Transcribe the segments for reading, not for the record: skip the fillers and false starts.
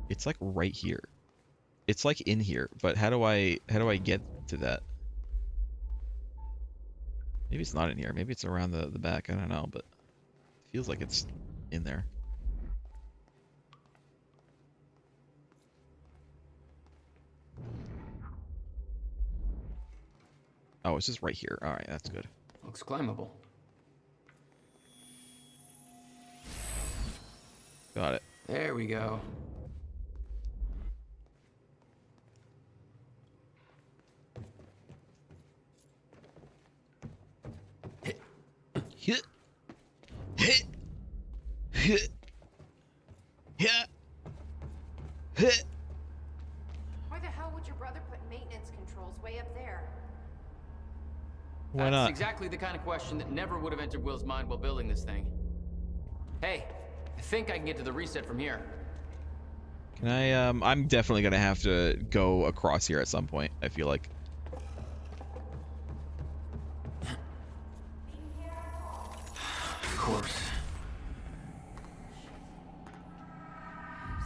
It's like right here. It's like in here, but how do I get to that? Maybe it's not in here. Maybe it's around the back. I don't know, but it feels like it's in there. Oh, it's just right here. All right, that's good. Looks climbable. Got it. There we go. Hit. Hit. Hit. Hit. Hit. Why the hell would your brother put maintenance controls way up there? Why That's not? exactly the kind of question that never would have entered Will's mind while building this thing. Hey, I think I can get to the reset from here. Can I, I'm definitely gonna have to go across here at some point, I feel like. Of course.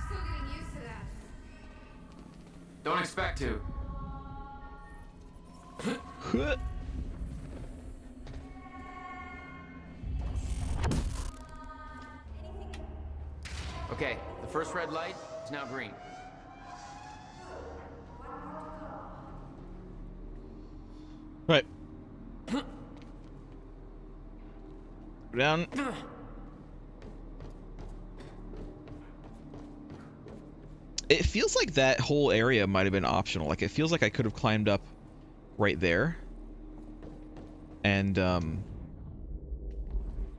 Still getting used to that. Don't expect to. Okay, the first red light is now green. Right. Down. It feels like that whole area might have been optional. Like, it feels like I could have climbed up right there. And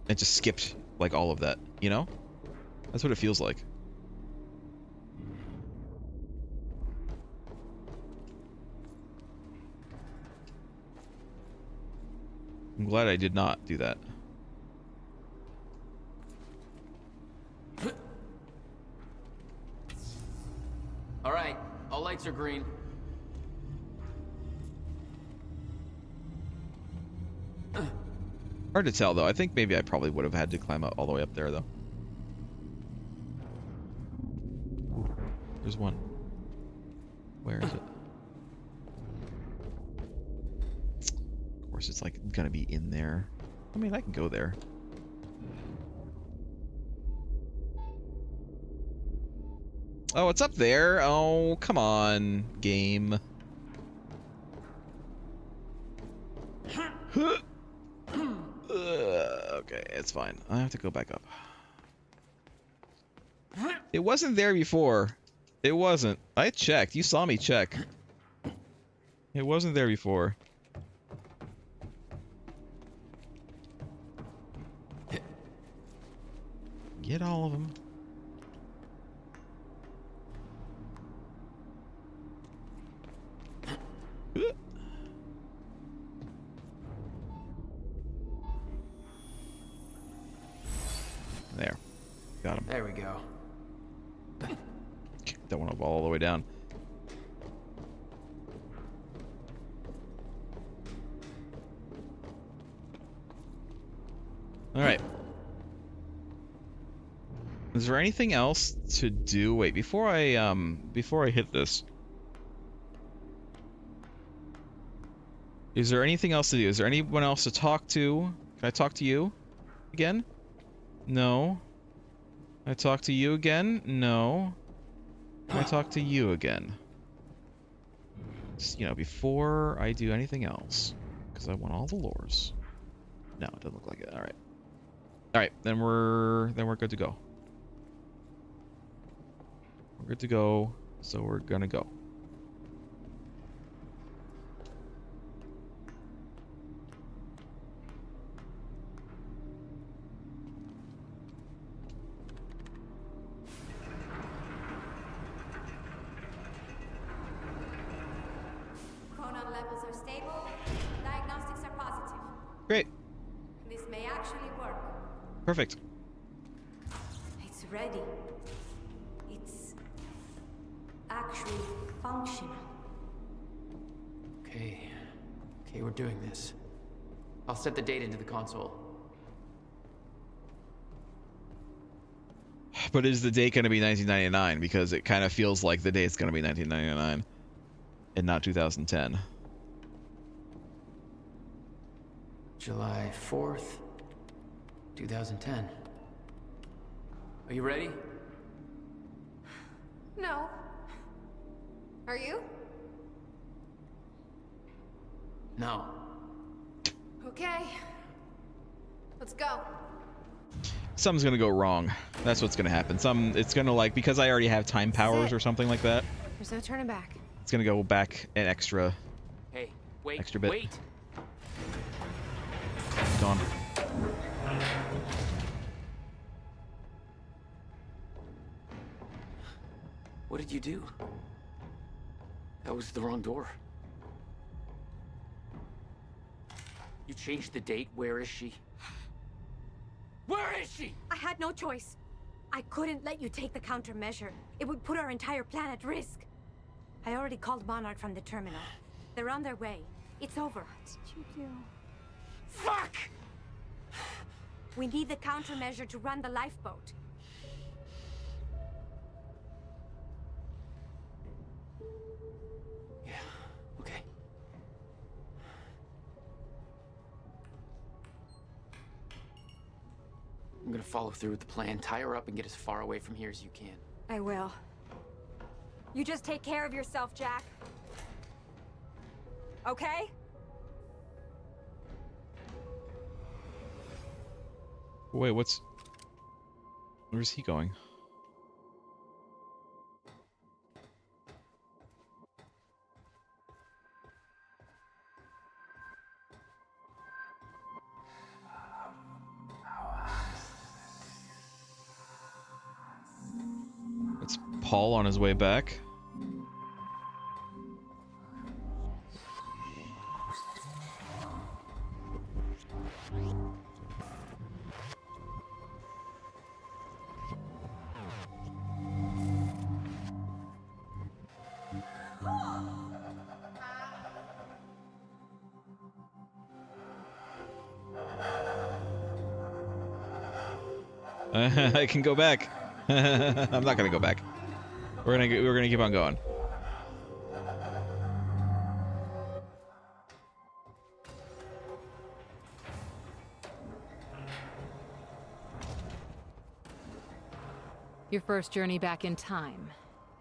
just skipped, like, all of that, you know? That's what it feels like. I'm glad I did not do that. All right, all lights are green. Hard to tell, though. I think maybe I probably would have had to climb up all the way up there, though. Ooh, there's one. Where is it? Of course, it's like gonna be in there. I mean, I can go there. Oh, it's up there. Oh, come on, game. Okay, it's fine. I have to go back up. It wasn't there before. It wasn't. I checked. You saw me check. It wasn't there before. Get all of them. There. Got him. There we go. That one up all the way down. All right. Is there anything else to do? Wait, before I hit this. Is there anything else to do? Is there anyone else to talk to? Can I talk to you again? No. Can I talk to you again? No. Can I talk to you again? Just, you know, before I do anything else, because I want all the lures. No, it doesn't look like it. All right. All right, then we're good to go. We're good to go, so we're gonna go. Chronon levels are stable. Diagnostics are positive. Great. This may actually work. Perfect. It's ready. It's actually functional. Okay, we're doing this. I'll set the date into the console. But is the date going to be 1999? Because it kind of feels like the date's going to be 1999 and not 2010. July 4th, 2010. Are you ready? No. Are you? No. Okay. Let's go. Something's going to go wrong. That's what's going to happen. It's going to, like, because I already have time powers or something like that, There's no turning back. it's going to go back an extra Hey, wait, Extra bit. wait. gone. What did you do? That was the wrong door. You changed the date. Where is she? Where is she? I had no choice. I couldn't let you take the countermeasure. It would put our entire plan at risk. I already called Monarch from the terminal. They're on their way. It's over. What did you do? Fuck! We need the countermeasure to run the lifeboat. Yeah, okay. I'm gonna follow through with the plan. Tie her up and get as far away from here as you can. I will. You just take care of yourself, Jack. Okay? Wait, where's he going? It's Paul on his way back. I can go back. I'm not gonna go back. We're gonna keep on going. Your first journey back in time,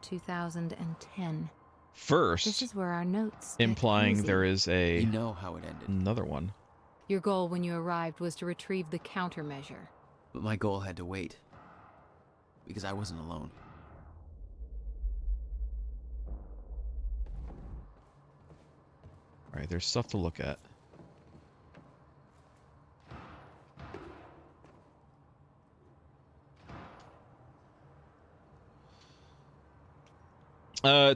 2010. First, This is where our notes get implying cozy. there is You know how it ended, another one. Your goal when you arrived was to retrieve the countermeasure. but my goal had to wait. Because I wasn't alone. All right, there's stuff to look at.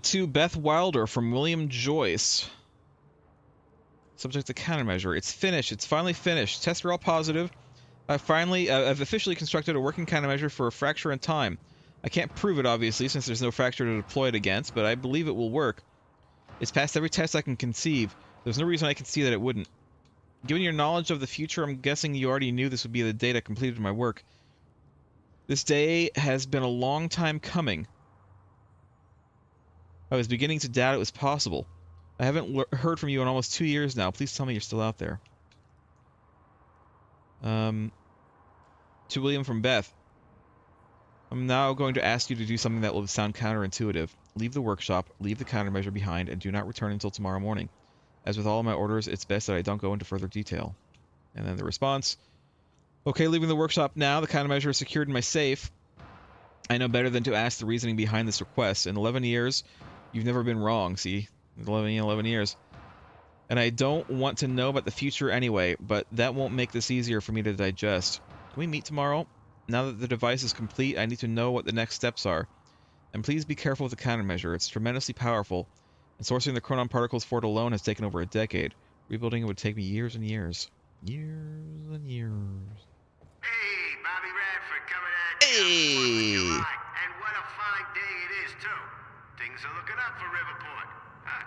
To Beth Wilder from William Joyce. Subject to countermeasure. It's finished. It's finally finished. Tests are all positive. I've officially constructed a working countermeasure for a fracture in time. I can't prove it, obviously, since there's no fracture to deploy it against, but I believe it will work. It's passed every test I can conceive. There's no reason I can see that it wouldn't. Given your knowledge of the future, I'm guessing you already knew this would be the date I completed my work. This day has been a long time coming. I was beginning to doubt it was possible. I haven't heard from you in almost 2 years now. Please tell me you're still out there. To William from Beth. I'm now going to ask you to do something that will sound counterintuitive. Leave the workshop, leave the countermeasure behind, and do not return until tomorrow morning. As with all of my orders, it's best that I don't go into further detail. And then the response. Okay, leaving the workshop now. The countermeasure is secured in my safe. I know better than to ask the reasoning behind this request. In 11 years, you've never been wrong, see? 11 years. And I don't want to know about the future anyway, but that won't make this easier for me to digest. Can we meet tomorrow? Now that the device is complete, I need to know what the next steps are. And please be careful with the countermeasure. It's tremendously powerful, and sourcing the chronon particles for it alone has taken over a decade. Rebuilding it would take me years and years. Years and years. Hey, Bobby Radford coming at you. Hey! On 4th of July. And what a fine day it is, too. Things are looking up for Riverport.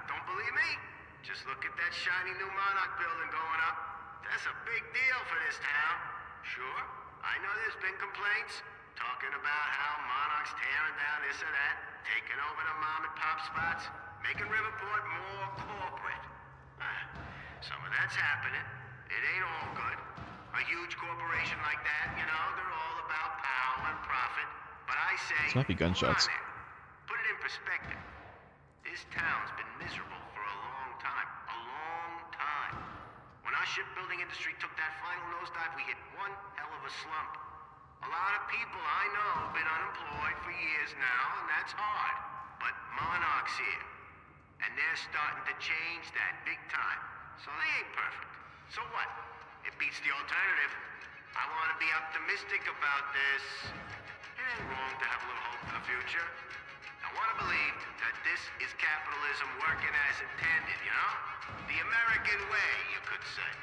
Don't believe me? Just look at that shiny new Monarch building going up. That's a big deal for this town. Sure, I know there's been complaints, talking about how Monarch's tearing down this or that, taking over the mom and pop spots, making Riverport more corporate. Some of that's happening. It ain't all good. A huge corporation like that, you know, they're all about power and profit. But I say, This might be gunshots. hold on there. Put it in perspective. This town's been miserable for a long time. A long time. When our shipbuilding industry took that final nosedive, we hit one hell of a slump. A lot of people I know have been unemployed for years now, and that's hard. But Monarch's here. And they're starting to change that big time. So they ain't perfect. So what? It beats the alternative. I want to be optimistic about this. It ain't wrong to have a little hope for the future. I want to believe that this is capitalism working as intended, you know? The American way, you could say.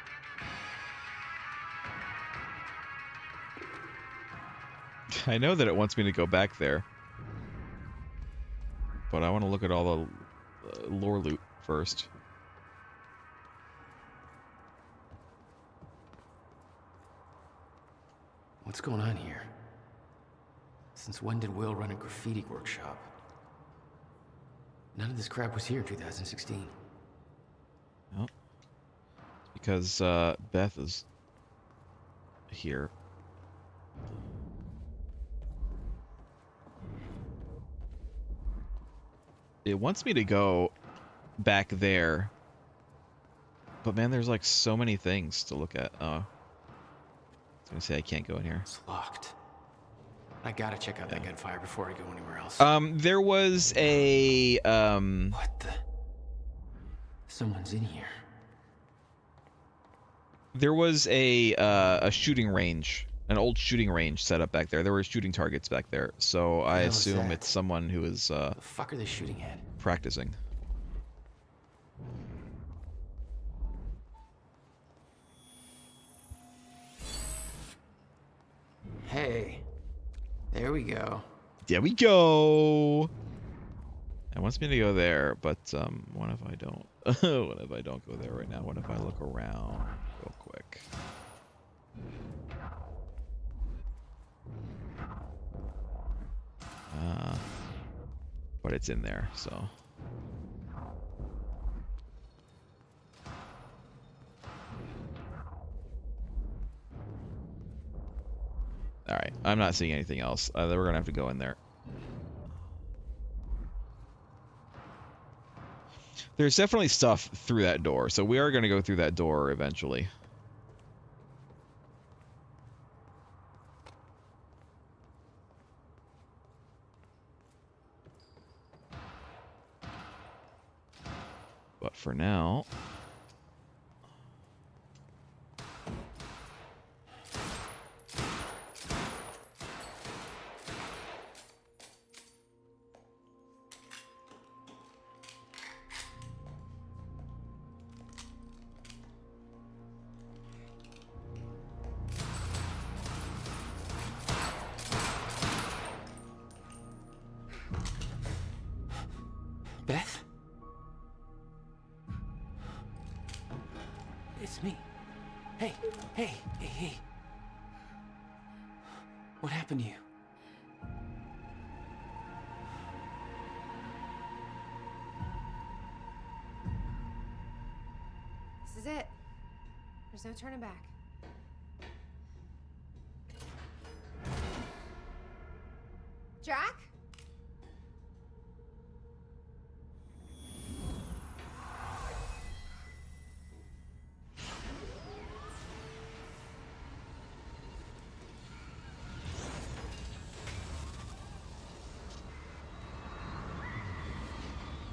I know that it wants me to go back there. But I want to look at all the lore loot first. What's going on here? Since when did Will run a graffiti workshop? None of this crap was here in 2016. Well, because Beth is here. It wants me to go back there. But man, there's like so many things to look at. Oh. I was gonna say I can't go in here. It's locked. I gotta check out that gunfire before I go anywhere else. There was a What the? Someone's in here. There was a shooting range, an old shooting range set up back there. There were shooting targets back there, so I hell is assume that? it's someone who is The fuck are they shooting at? practicing. Hey, there we go. There we go. It wants me to go there, but what if I don't? What if I don't go there right now? What if I look around real quick? But it's in there, so. Alright, I'm not seeing anything else. We're gonna have to go in there. There's definitely stuff through that door, so we are gonna go through that door eventually. But for now... Beth? It's me. Hey, hey, hey, hey. What happened to you? This is it. There's no turning back. Jack?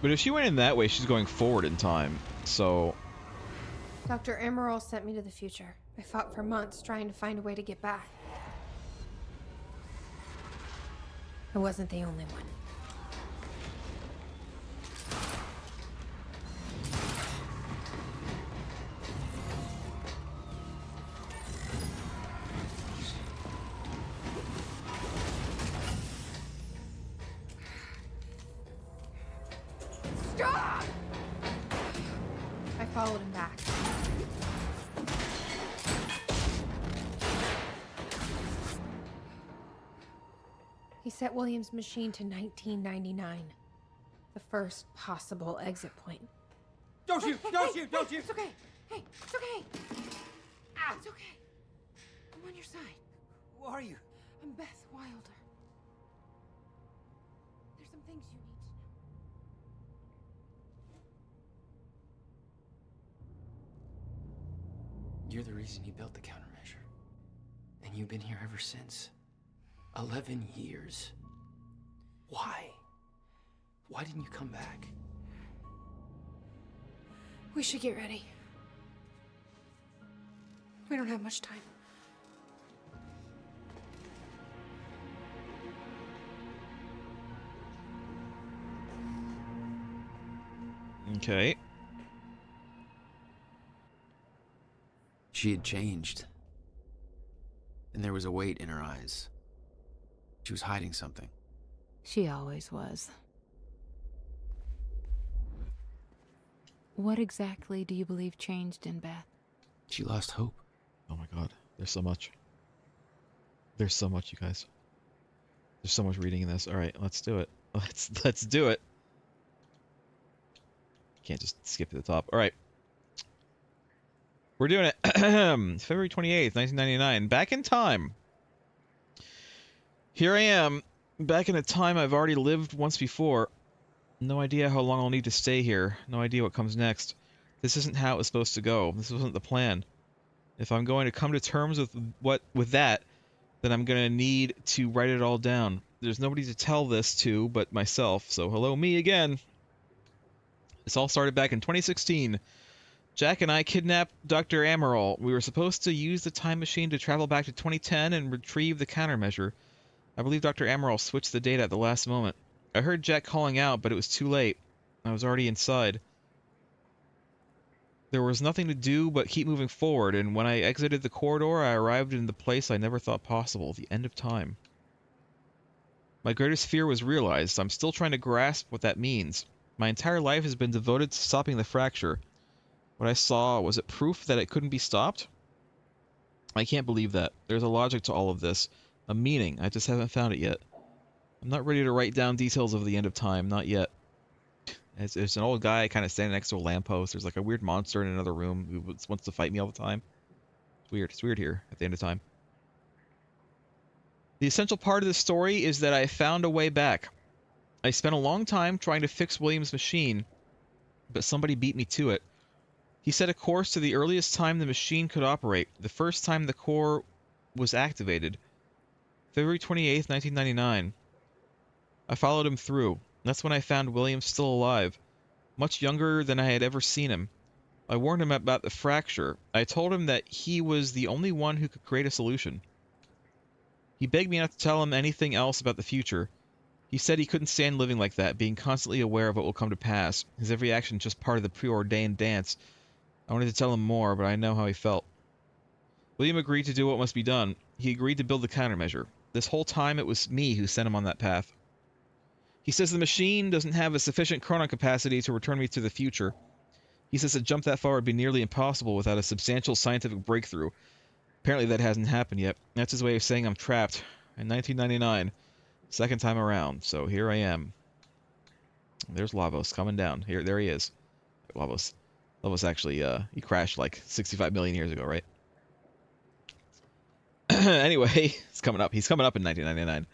But if she went in that way, she's going forward in time, so... Dr. Emerald sent me to the future. I fought for months trying to find a way to get back. I wasn't the only one. Stop! I followed him back. Set Williams' machine to 1999. The first possible exit point. Don't shoot! Don't shoot! Don't shoot! It's okay. Hey, it's okay. Ah, it's okay. I'm on your side. Who are you? I'm Beth Wilder. There's some things you need to know. You're the reason he built the countermeasure. And you've been here ever since. 11 years. Why? Why didn't you come back? We should get ready. We don't have much time. Okay. She had changed. And there was a weight in her eyes. She was hiding something. She always was. What exactly do you believe changed in Beth? She lost hope. Oh my god. There's so much. There's so much, you guys. There's so much reading in this. Alright, let's do it. Let's do it. Can't just skip to the top. Alright. We're doing it. February 28th, 1999. Back in time. Here I am. Back in a time I've already lived once before. No idea how long I'll need to stay here. No idea what comes next. This isn't how it was supposed to go. This wasn't the plan. If I'm going to come to terms with that, then I'm going to need to write it all down. There's nobody to tell this to but myself, so hello me again. This all started back in 2016. Jack and I kidnapped Dr. Amaral. We were supposed to use the time machine to travel back to 2010 and retrieve the countermeasure. I believe Dr. Amaral switched the data at the last moment. I heard Jack calling out, but it was too late. I was already inside. There was nothing to do but keep moving forward, and when I exited the corridor, I arrived in the place I never thought possible, the end of time. My greatest fear was realized. I'm still trying to grasp what that means. My entire life has been devoted to stopping the fracture. What I saw, was it proof that it couldn't be stopped? I can't believe that. There's a logic to all of this. A meaning. I just haven't found it yet. I'm not ready to write down details of the end of time. Not yet. There's an old guy kind of standing next to a lamppost. There's like a weird monster in another room who wants to fight me all the time. It's weird. It's weird here at the end of time. The essential part of the story is that I found a way back. I spent a long time trying to fix Williams' machine, but somebody beat me to it. He set a course to the earliest time the machine could operate, the first time the core was activated. February 28th, 1999. I followed him through. That's when I found Williams still alive, much younger than I had ever seen him. I warned him about the fracture. I told him that he was the only one who could create a solution. He begged me not to tell him anything else about the future. He said he couldn't stand living like that, being constantly aware of what will come to pass. His every action just part of the preordained dance. I wanted to tell him more, but I know how he felt. William agreed to do what must be done. He agreed to build the countermeasure. This whole time it was me who sent him on that path. He says the machine doesn't have a sufficient chronon capacity to return me to the future. He says to jump that far would be nearly impossible without a substantial scientific breakthrough. Apparently that hasn't happened yet. That's his way of saying I'm trapped. In 1999. Second time around. So here I am. There's Lavos coming down. There he is. Lavos actually, he crashed like 65 million years ago, right? Anyway, he's coming up. He's coming up in 1999.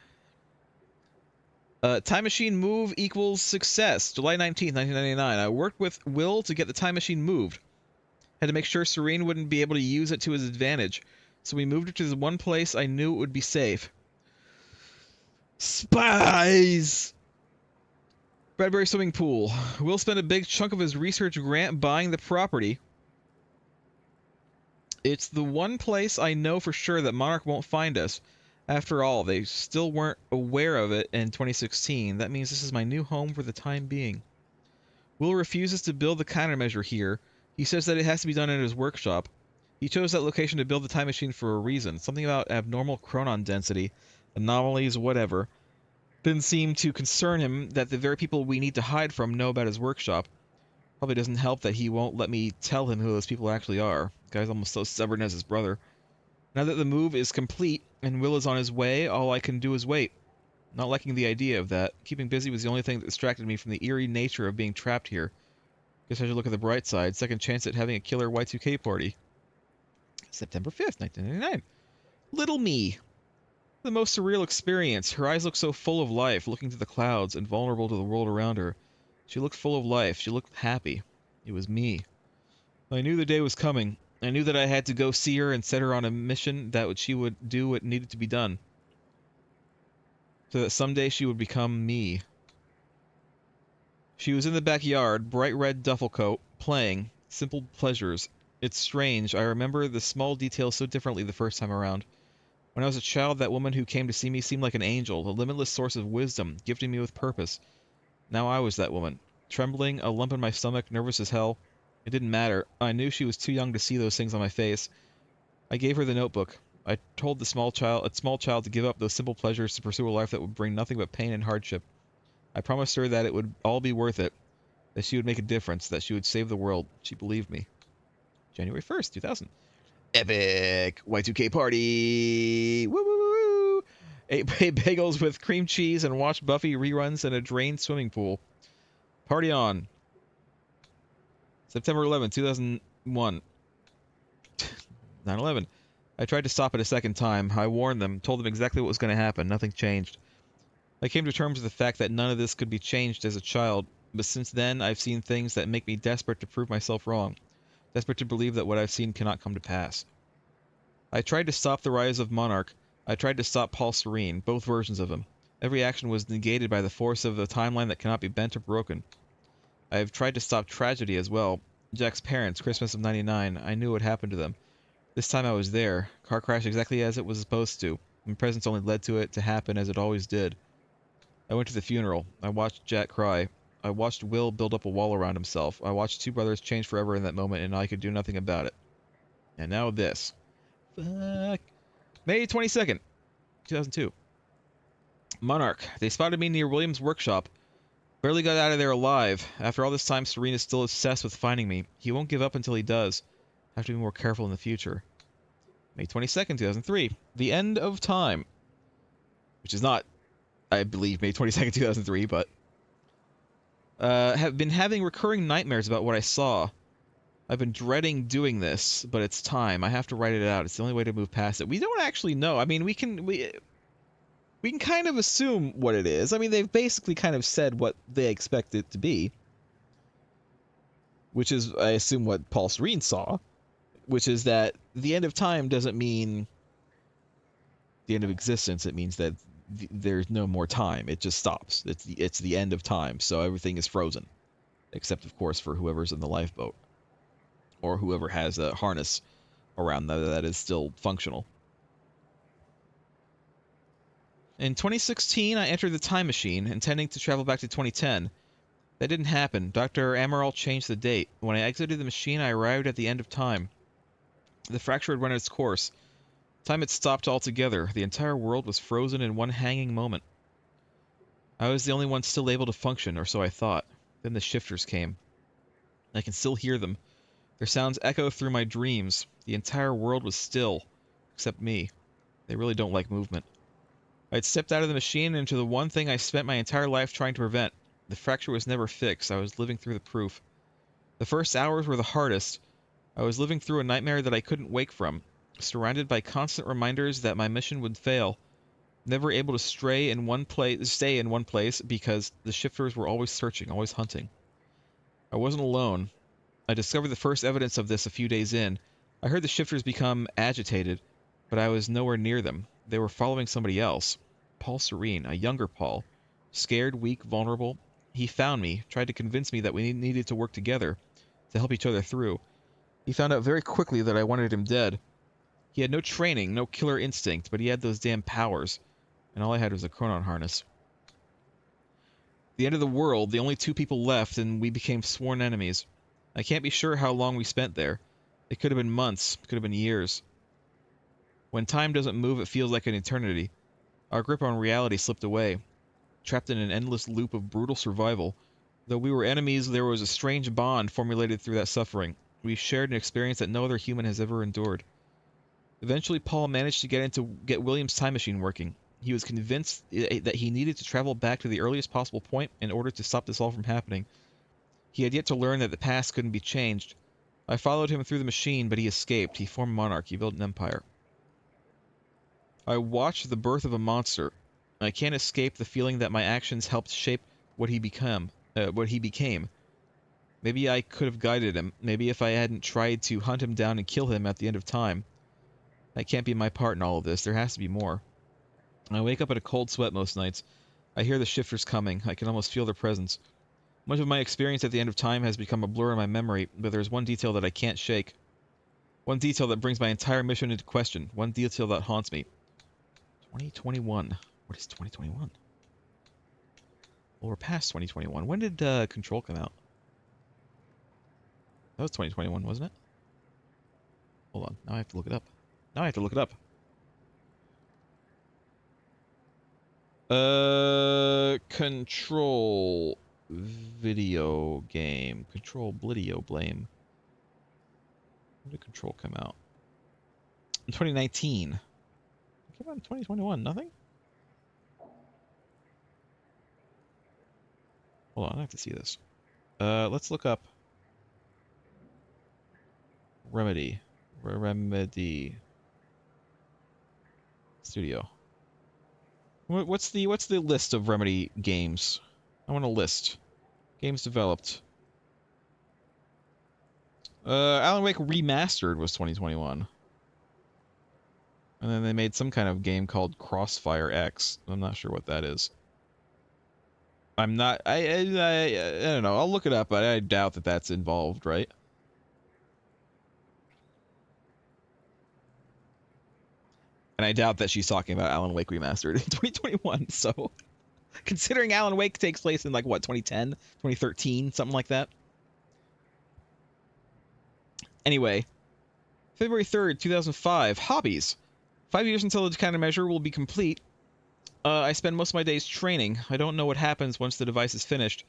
Time machine move equals success. July 19th, 1999. I worked with Will to get the time machine moved. Had to make sure Serene wouldn't be able to use it to his advantage. So we moved it to the one place I knew it would be safe. Spies! Bradbury swimming pool. Will spent a big chunk of his research grant buying the property. It's the one place I know for sure that Monarch won't find us. After all, they still weren't aware of it in 2016. That means this is my new home for the time being. Will refuses to build the countermeasure here. He says that it has to be done in his workshop. He chose that location to build the time machine for a reason. Something about abnormal chronon density, anomalies, whatever. Didn't seem to concern him that the very people we need to hide from know about his workshop. Probably doesn't help that he won't let me tell him who those people actually are. The guy's almost so stubborn as his brother. Now that the move is complete and Will is on his way, all I can do is wait. Not liking the idea of that. Keeping busy was the only thing that distracted me from the eerie nature of being trapped here. Guess I should look at the bright side. Second chance at having a killer Y2K party. September 5th, 1999. Little me. The most surreal experience. Her eyes looked so full of life, looking to the clouds and vulnerable to the world around her. She looked full of life. She looked happy. It was me. I knew the day was coming. I knew that I had to go see her and set her on a mission that she would do what needed to be done. So that someday she would become me. She was in the backyard, bright red duffel coat, playing. Simple pleasures. It's strange. I remember the small details so differently the first time around. When I was a child, that woman who came to see me seemed like an angel, a limitless source of wisdom, gifting me with purpose. Now I was that woman. Trembling, a lump in my stomach, nervous as hell. It didn't matter. I knew she was too young to see those things on my face. I gave her the notebook. I told a small child to give up those simple pleasures to pursue a life that would bring nothing but pain and hardship. I promised her that it would all be worth it, that she would make a difference, that she would save the world. She believed me. January 1st, 2000. Epic Y2K party! Woo woo woo! Ate bagels with cream cheese and watched Buffy reruns in a drained swimming pool. Party on. September 11th, 2001. 9/11. I tried to stop it a second time. I warned them, told them exactly what was going to happen. Nothing changed. I came to terms with the fact that none of this could be changed as a child, but since then I've seen things that make me desperate to prove myself wrong. Desperate to believe that what I've seen cannot come to pass. I tried to stop the rise of Monarch. I tried to stop Paul Serene, both versions of him. Every action was negated by the force of the timeline that cannot be bent or broken. I have tried to stop tragedy as well. Jack's parents, Christmas of '99, I knew what happened to them. This time I was there. Car crash exactly as it was supposed to. My presence only led to it to happen as it always did. I went to the funeral. I watched Jack cry. I watched Will build up a wall around himself. I watched two brothers change forever in that moment, and I could do nothing about it. And now this. Fuck. May 22nd, 2002. Monarch. They spotted me near William's workshop. Barely got out of there alive. After all this time, Serene is still obsessed with finding me. He won't give up until he does. Have to be more careful in the future. May 22nd, 2003. The end of time. Which is not, I believe, May 22nd, 2003, but... have been having recurring nightmares about what I saw. I've been dreading doing this, but it's time. I have to write it out. It's the only way to move past it. We don't actually know. I mean, we can kind of assume what it is. I mean, they've basically kind of said what they expect it to be. Which is, I assume, what Paul Serene saw. Which is that the end of time doesn't mean the end of existence. It means that there's no more time. It just stops. It's the end of time. So everything is frozen. Except, of course, for whoever's in the lifeboat. Or whoever has a harness around that is still functional. In 2016, I entered the time machine, intending to travel back to 2010. That didn't happen. Dr. Amaral changed the date. When I exited the machine, I arrived at the end of time. The fracture had run its course. Time had stopped altogether. The entire world was frozen in one hanging moment. I was the only one still able to function, or so I thought. Then the shifters came. I can still hear them. Their sounds echo through my dreams. The entire world was still, except me. They really don't like movement. I had stepped out of the machine into the one thing I spent my entire life trying to prevent. The fracture was never fixed. I was living through the proof. The first hours were the hardest. I was living through a nightmare that I couldn't wake from, surrounded by constant reminders that my mission would fail. Never able to stay in one place because the shifters were always searching, always hunting. I wasn't alone. I discovered the first evidence of this a few days in. I heard the shifters become agitated, but I was nowhere near them. They were following somebody else. Paul Serene, a younger Paul. Scared, weak, vulnerable. He found me, tried to convince me that we needed to work together, to help each other through. He found out very quickly that I wanted him dead. He had no training, no killer instinct, but he had those damn powers, and all I had was a chronon harness. The end of the world, the only two people left, and we became sworn enemies. I can't be sure how long we spent there. It could have been months, could have been years. When time doesn't move, it feels like an eternity. Our grip on reality slipped away, trapped in an endless loop of brutal survival. Though we were enemies, there was a strange bond formulated through that suffering. We shared an experience that no other human has ever endured. Eventually, Paul managed to get William's time machine working. He was convinced that he needed to travel back to the earliest possible point in order to stop this all from happening. He had yet to learn that the past couldn't be changed. I followed him through the machine, but he escaped. He formed Monarch. He built an empire. I watched the birth of a monster. I can't escape the feeling that my actions helped shape what he became. Maybe I could have guided him. Maybe if I hadn't tried to hunt him down and kill him at the end of time. That can't be my part in all of this. There has to be more. I wake up in a cold sweat most nights. I hear the shifters coming. I can almost feel their presence. Much of my experience at the end of time has become a blur in my memory, but there's one detail that I can't shake. One detail that brings my entire mission into question. One detail that haunts me. 2021. What is 2021? Well, we're past 2021. When did Control come out? That was 2021, wasn't it? Hold on. Now I have to look it up. Now I have to look it up. Control video game. Control Blidio Blame. When did Control come out? In 2019. It came out in 2021. Nothing? Hold on, I have to see this. Let's look up Remedy. Remedy Studio. What's the list of Remedy games? I want a list. Games developed. Alan Wake Remastered was 2021. And then they made some kind of game called Crossfire X. I'm not sure what that is. I'm not... I don't know. I'll look it up, but I doubt that that's involved, right? And I doubt that she's talking about Alan Wake Remastered in 2021, so... Considering Alan Wake takes place in, like, what, 2010? 2013? Something like that? Anyway. February 3rd, 2005. Hobbies. 5 years until the countermeasure will be complete. I spend most of my days training. I don't know what happens once the device is finished,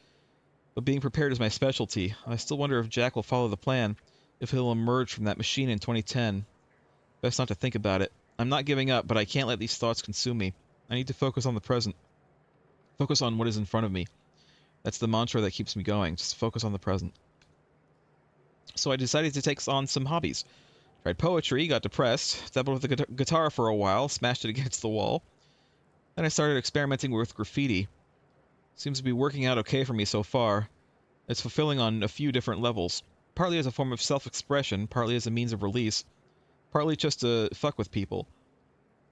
but being prepared is my specialty. I still wonder if Jack will follow the plan, if he'll emerge from that machine in 2010. Best not to think about it. I'm not giving up, but I can't let these thoughts consume me. I need to focus on the present. Focus on what is in front of me. That's the mantra that keeps me going. Just focus on the present. So I decided to take on some hobbies. Tried poetry, got depressed, dabbled with the guitar for a while, smashed it against the wall. Then I started experimenting with graffiti. Seems to be working out okay for me so far. It's fulfilling on a few different levels. Partly as a form of self-expression, partly as a means of release. Partly just to fuck with people.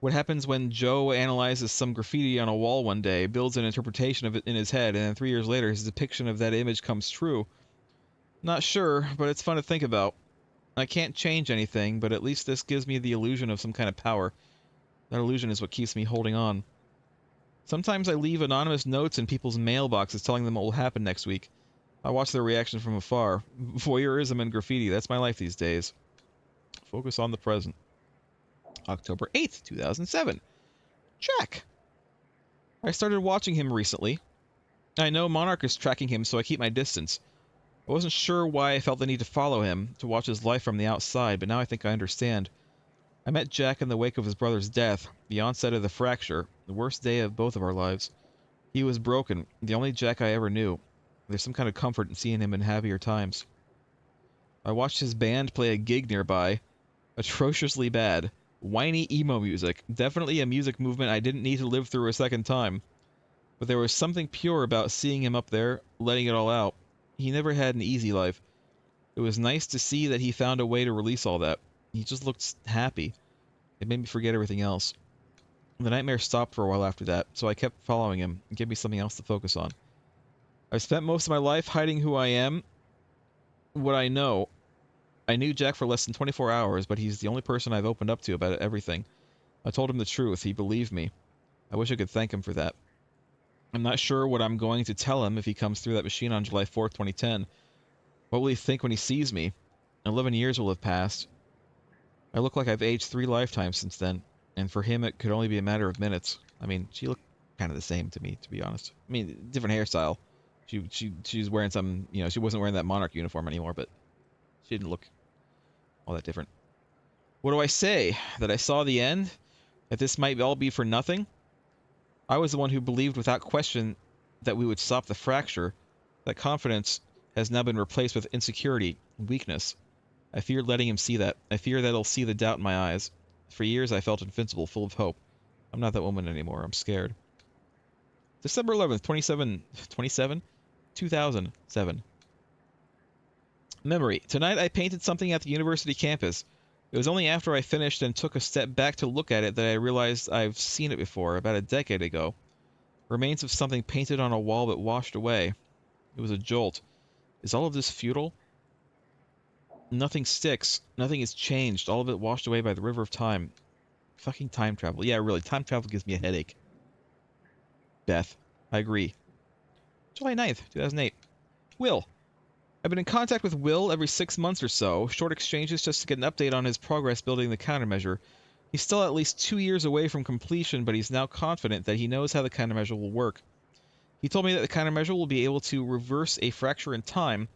What happens when Joe analyzes some graffiti on a wall one day, builds an interpretation of it in his head, and then 3 years later his depiction of that image comes true? Not sure, but it's fun to think about. I can't change anything, but at least this gives me the illusion of some kind of power. That illusion is what keeps me holding on. Sometimes I leave anonymous notes in people's mailboxes telling them what will happen next week. I watch their reaction from afar. Voyeurism and graffiti, that's my life these days. Focus on the present. October 8th, 2007. Jack. I started watching him recently. I know Monarch is tracking him, so I keep my distance. I wasn't sure why I felt the need to follow him, to watch his life from the outside, but now I think I understand. I met Jack in the wake of his brother's death, the onset of the fracture, the worst day of both of our lives. He was broken, the only Jack I ever knew. There's some kind of comfort in seeing him in happier times. I watched his band play a gig nearby. Atrociously bad. Whiny emo music. Definitely a music movement I didn't need to live through a second time. But there was something pure about seeing him up there, letting it all out. He never had an easy life. It was nice to see that he found a way to release all that. He just looked happy. It made me forget everything else. The nightmare stopped for a while after that, so I kept following him. It gave me something else to focus on. I've spent most of my life hiding who I am, what I know. I knew Jack for less than 24 hours, but he's the only person I've opened up to about everything. I told him the truth. He believed me. I wish I could thank him for that. I'm not sure what I'm going to tell him if he comes through that machine on July 4th, 2010. What will he think when he sees me? 11 years will have passed. I look like I've aged 3 lifetimes since then, and for him it could only be a matter of minutes. I mean, she looked kind of the same to me, to be honest. I mean, different hairstyle. She's wearing some, you know, she wasn't wearing that Monarch uniform anymore, but she didn't look all that different. What do I say? That I saw the end? That this might all be for nothing? I was the one who believed without question that we would stop the fracture. That confidence has now been replaced with insecurity and weakness. I feared letting him see that. I fear that he'll see the doubt in my eyes. For years I felt invincible, full of hope. I'm not that woman anymore. I'm scared. December 11th, 2007. Memory. Tonight I painted something at the university campus. It was only after I finished and took a step back to look at it that I realized I've seen it before, about a decade ago. Remains of something painted on a wall but washed away. It was a jolt. Is all of this futile? Nothing sticks. Nothing has changed. All of it washed away by the river of time. Fucking time travel. Yeah, really. Time travel gives me a headache. Beth. I agree. July 9th, 2008. Will. I've been in contact with Will every 6 months or so. Short exchanges just to get an update on his progress building the countermeasure. He's still at least 2 years away from completion, but he's now confident that he knows how the countermeasure will work. He told me that the countermeasure will be able to reverse a fracture in time,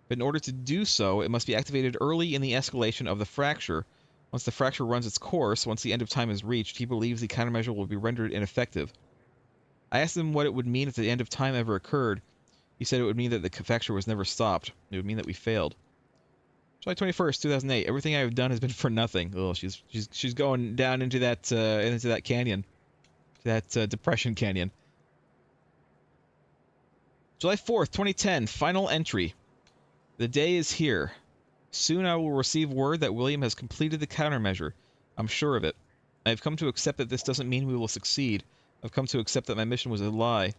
but in order to do so, it must be activated early in the escalation of the fracture. Once the fracture runs its course, once the end of time is reached, he believes the countermeasure will be rendered ineffective. I asked him what it would mean if the end of time ever occurred. He said it would mean that the fracture was never stopped. It would mean that we failed. July 21st, 2008. Everything I have done has been for nothing. Oh, she's going down into that canyon, that depression canyon. July 4th, 2010. Final entry. The day is here. Soon I will receive word that William has completed the countermeasure. I'm sure of it. I have come to accept that this doesn't mean we will succeed. I've come to accept that my mission was a lie.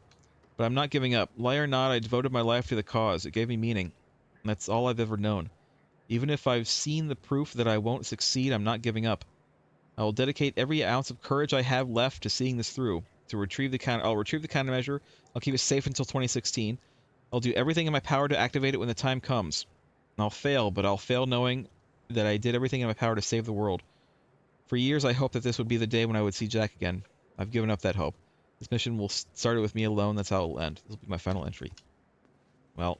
But I'm not giving up. Lie or not, I devoted my life to the cause. It gave me meaning. And that's all I've ever known. Even if I've seen the proof that I won't succeed, I'm not giving up. I will dedicate every ounce of courage I have left to seeing this through. I'll retrieve the countermeasure. I'll keep it safe until 2016. I'll do everything in my power to activate it when the time comes. And I'll fail, but I'll fail knowing that I did everything in my power to save the world. For years, I hoped that this would be the day when I would see Jack again. I've given up that hope. This mission will start with me alone. That's how it will end. This will be my final entry. Well,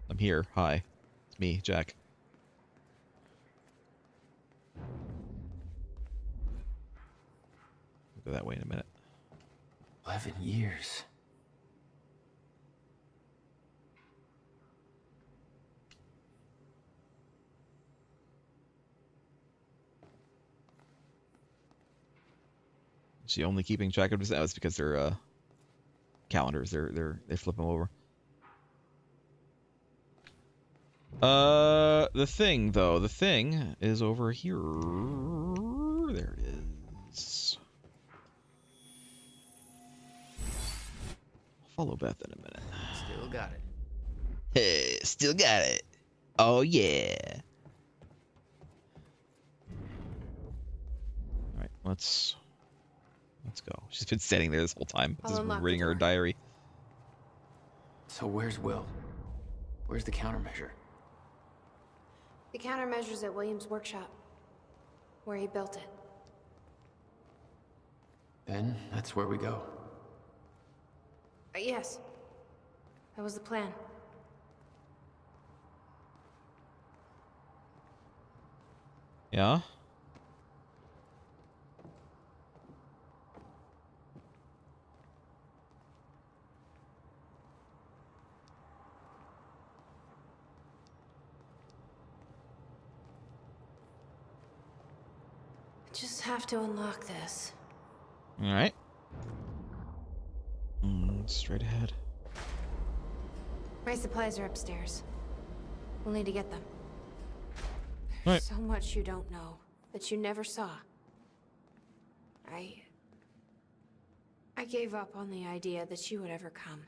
I'm here. Hi. It's me, Jack. We'll go that way in a minute. 11 years. Is she only keeping track of this? That's because they're calendars. They flip them over. The thing though. The thing is over here. There it is. I'll follow Beth in a minute. Still got it. Hey, still got it. Oh yeah. All right, let's go. She's been standing there this whole time, I'll just unlock the reading her door. diary. So where's Will? Where's the countermeasure? The countermeasure's at William's workshop, where he built it. Then that's where we go. Yes. That was the plan. Yeah. Just have to unlock this. All right. Straight ahead. My supplies are upstairs. We'll need to get them. Right. There's so much you don't know that you never saw. I gave up on the idea that you would ever come.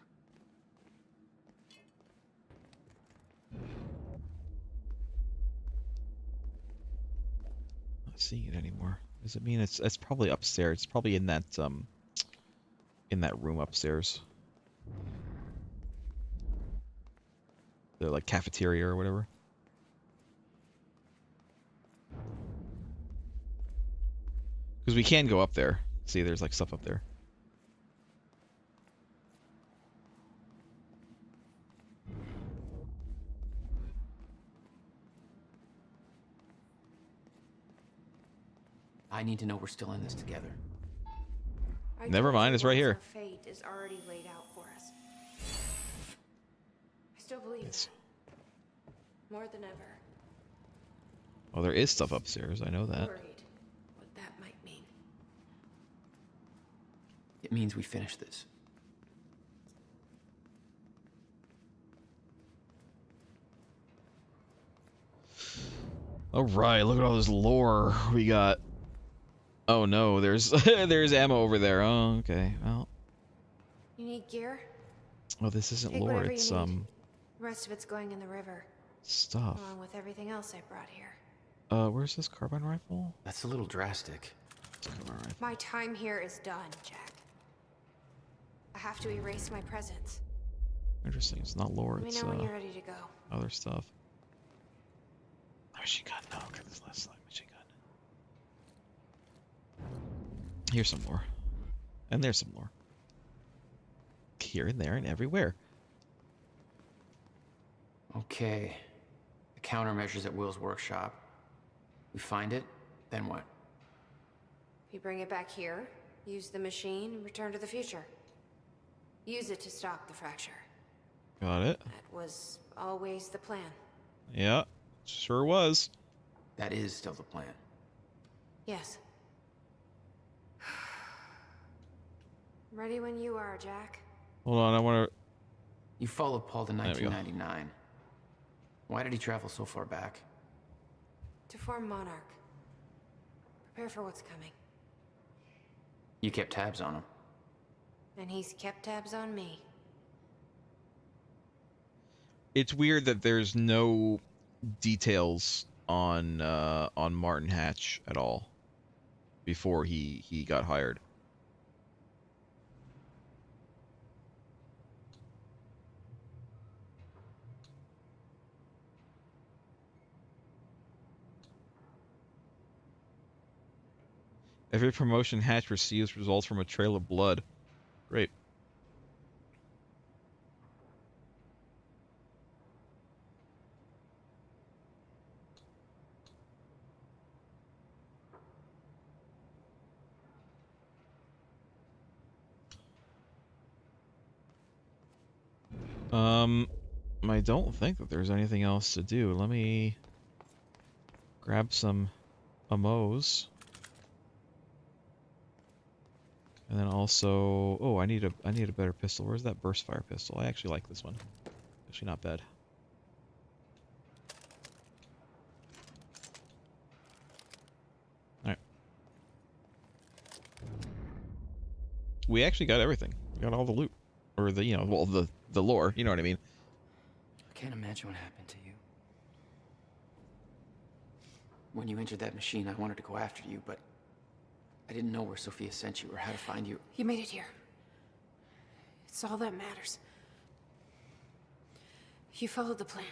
Not seeing it anymore. Does it mean it's probably upstairs? It's probably in that room upstairs. The like cafeteria or whatever. Because we can go up there. See, there's like stuff up there. I need to know we're still in this together. Never mind, it's right here. Our fate is already laid out for us. I still believe It's... that. More than ever. Oh, there is stuff upstairs. I know that. Worried what that might mean. It means we finish this. All right, look at all this lore we got. Oh no, there's there's ammo over there. Oh, okay. Well. You need gear? Oh, this isn't Take lore. whatever It's you need. The rest of it's going in the river, stuff. along with everything else I brought here. Where's this carbine rifle? That's a little drastic. Carbine rifle. My time here is done, Jack. I have to erase my presence. Interesting. It's not lore. Let me It's know when you're ready to go. other stuff. Machine gun. No, okay, this last slide. Machine gun. Here's some lore. And there's some lore. Here and there and everywhere. Okay. The countermeasures at Will's workshop. We find it, then what? You bring it back here, use the machine, and return to the future. Use it to stop the fracture. Got it. That was always the plan. Yeah, sure was. That is still the plan. Yes. Ready when you are, Jack. Hold on, I want to... You followed Paul to we go. 1999. Why did he travel so far back? To form Monarch. Prepare for what's coming. You kept tabs on him. And he's kept tabs on me. It's weird that there's no details on Martin Hatch at all before he got hired. Every promotion Hatch receives results from a trail of blood. Great. I don't think that there's anything else to do. Let me grab some ammos. And then also, oh, I need a better pistol. Where's that burst fire pistol? I actually like this one. Actually not bad. All right. We actually got everything. We got all the loot, or the, you know, well, the lore. You know what I mean? I can't imagine what happened to you. When you entered that machine, I wanted to go after you, but I didn't know where Sophia sent you or how to find you. You made it here. It's all that matters. You followed the plan.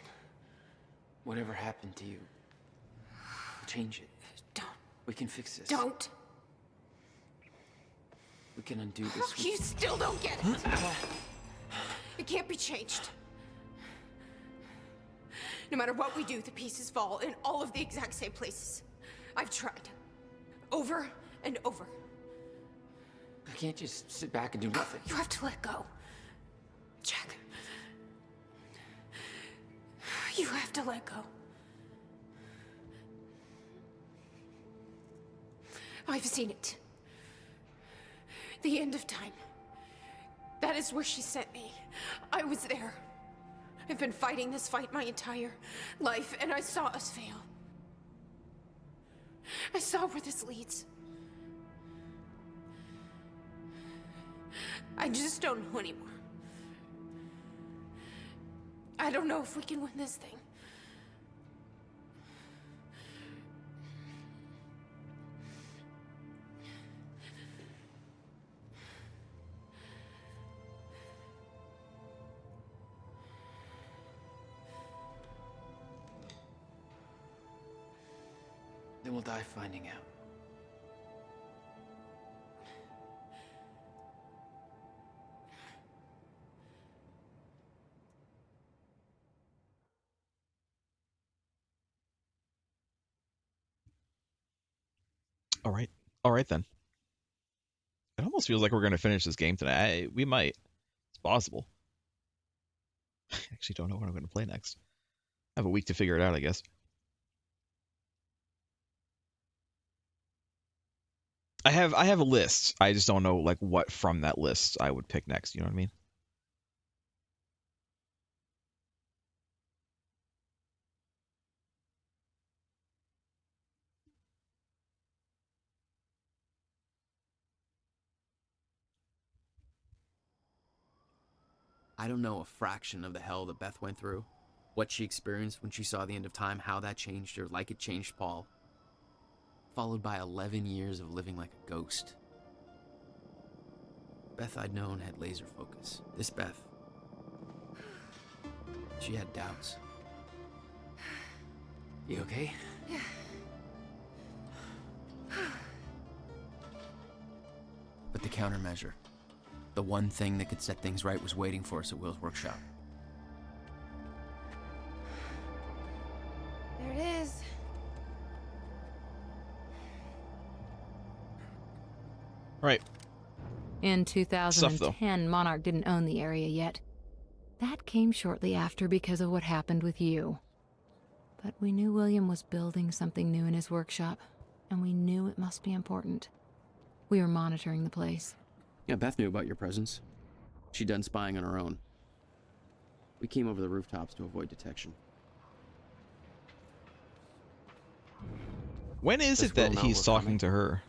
Whatever happened to you, change it. Don't. We can fix this. Don't. We can undo this. You still don't get it. It can't be changed. No matter what we do, the pieces fall in all of the exact same places. I've tried. Over and over. I can't just sit back and do nothing. You have to let go. Jack. You have to let go. I've seen it. The end of time. That is where she sent me. I was there. I've been fighting this fight my entire life, and I saw us fail. I saw where this leads. I just don't know anymore. I don't know if we can win this thing. Then we'll die finding out. All right. All right then. It almost feels like we're going to finish this game tonight. We might. It's possible. I actually don't know what I'm going to play next. I have a week to figure it out, I guess. I have a list. I just don't know like what from that list I would pick next. You know what I mean? I don't know a fraction of the hell that Beth went through, what she experienced when she saw the end of time, how that changed her like it changed Paul. Followed by 11 years of living like a ghost. Beth I'd known had laser focus. This Beth, she had doubts. You okay? Yeah. But the countermeasure, the one thing that could set things right, was waiting for us at Will's workshop. There it is. Right. In Stuff, though. 2010, Monarch didn't own the area yet. That came shortly after because of what happened with you. But we knew William was building something new in his workshop, and we knew it must be important. We were monitoring the place. Yeah, Beth knew about your presence. She'd done spying on her own. We came over the rooftops to avoid detection. When is it that he's talking to her?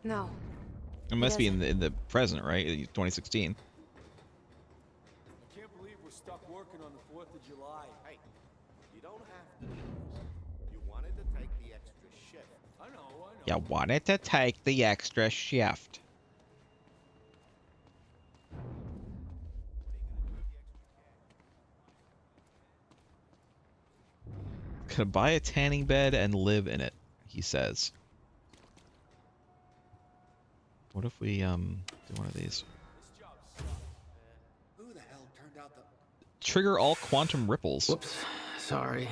No. It must be in the present, right? 2016. I can't believe we're stuck working on the 4th of July. Hey, you don't have to. You wanted to take the extra shift. I know. You wanted to take the extra shift. Gonna buy a tanning bed and live in it, he says. What if we do one of these? Who the hell turned out the... Trigger all quantum ripples. Whoops, sorry.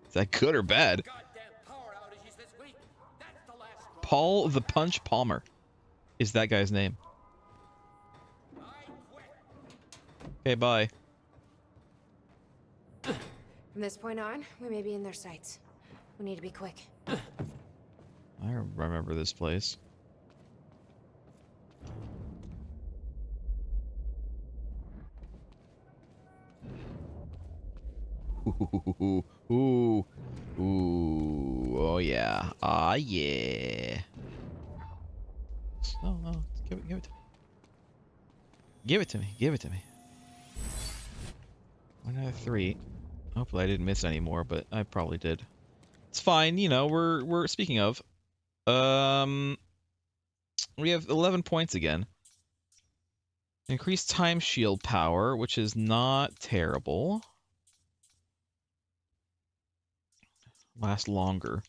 Is that good or bad? Paul the Punch Palmer is that guy's name. Okay, bye. From this point on, we may be in their sights. We need to be quick. I remember this place. Ooh, ooh, ooh, oh yeah, ah yeah. No, give it to me. Give it to me, give it to me. Another 3. Hopefully I didn't miss any more, but I probably did. It's fine, you know, we're speaking of. We have 11 points again. Increased time shield power, which is not terrible. Last longer.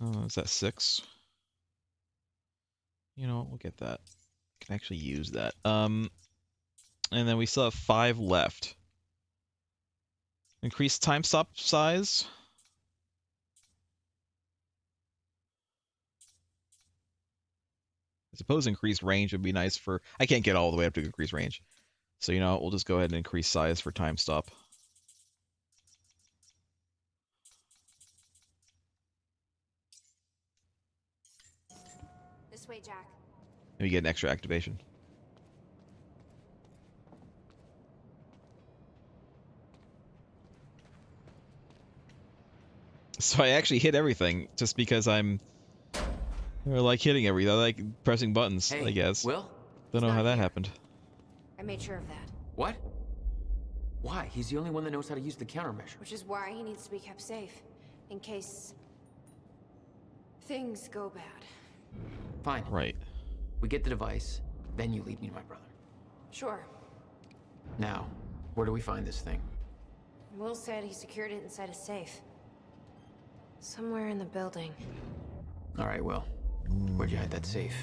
Oh, is that 6? You know what, we'll get that. Can actually use that. And then we still have 5 left. Increased time stop size. I suppose increased range would be nice for... I can't get all the way up to increased range. So, you know, we'll just go ahead and increase size for time stop. This way, Jack. Maybe get an extra activation. So I actually hit everything just because I'm... I like hitting everything. I like pressing buttons, Hey, I guess. Will? Don't know He's how not that here. happened. I made sure of that. What? Why? He's the only one that knows how to use the countermeasure. Which is why he needs to be kept safe. In case... things go bad. Fine. Right. We get the device, then you lead me to my brother. Sure. Now, where do we find this thing? Will said he secured it inside a safe. Somewhere in the building. All right, Will. Where'd you hide that safe?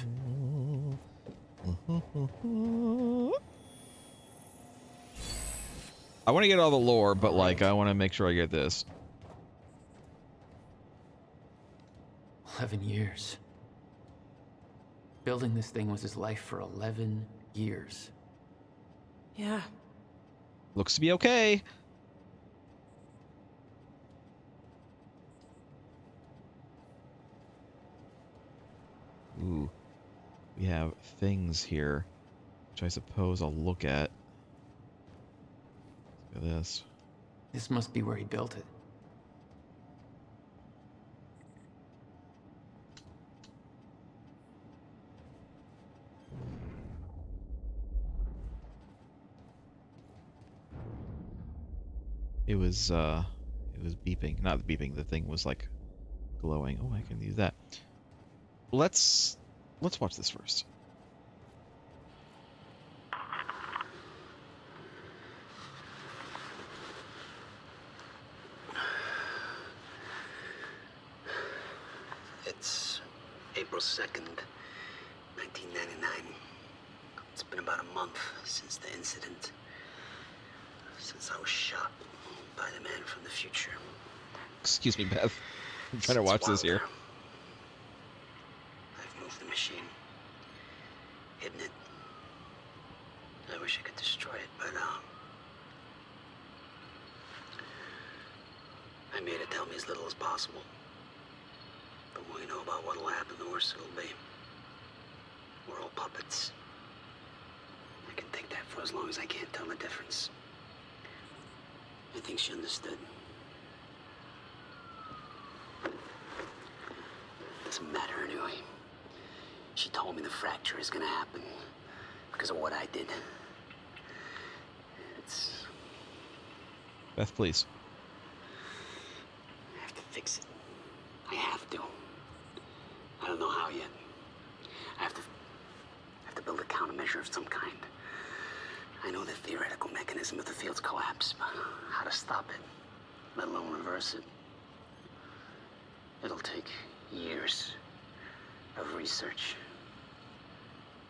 I want to get all the lore, but like, I want to make sure I get this. 11 years. Building this thing was his life for 11 years. Yeah. Looks to be okay. Ooh. We have things here, which I suppose I'll look at. Look at this. This must be where he built it. It was beeping. Not beeping, the thing was like glowing. Oh, I can use that. Let's watch this first. It's April 2nd, 1999. It's been about a month since the incident. Since I was shot by the man from the future. Excuse me, Beth. I'm trying to watch this here. I've moved the machine. Hidden it. I wish I could destroy it, but I made it tell me as little as possible. The more you know about what'll happen, the worse it'll be. We're all puppets. I can take that for as long as I can't tell the difference. I think she understood. Doesn't matter anyway. She told me the fracture is gonna happen because of what I did. It's... Beth, please. I have to fix it. I have to. I don't know how yet. I have to build a countermeasure of some kind. I know the theoretical mechanism of the field's collapse, but how to stop it, let alone reverse it. It'll take years of research.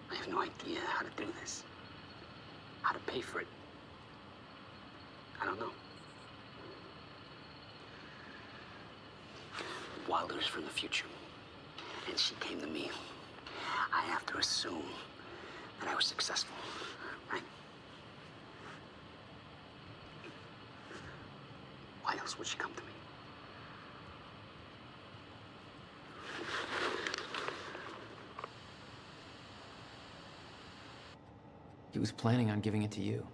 I have no idea how to do this. How to pay for it. I don't know. Wilder's from the future, and she came to me. I have to assume that I was successful, right? Why else would she come to me? He was planning on giving it to you.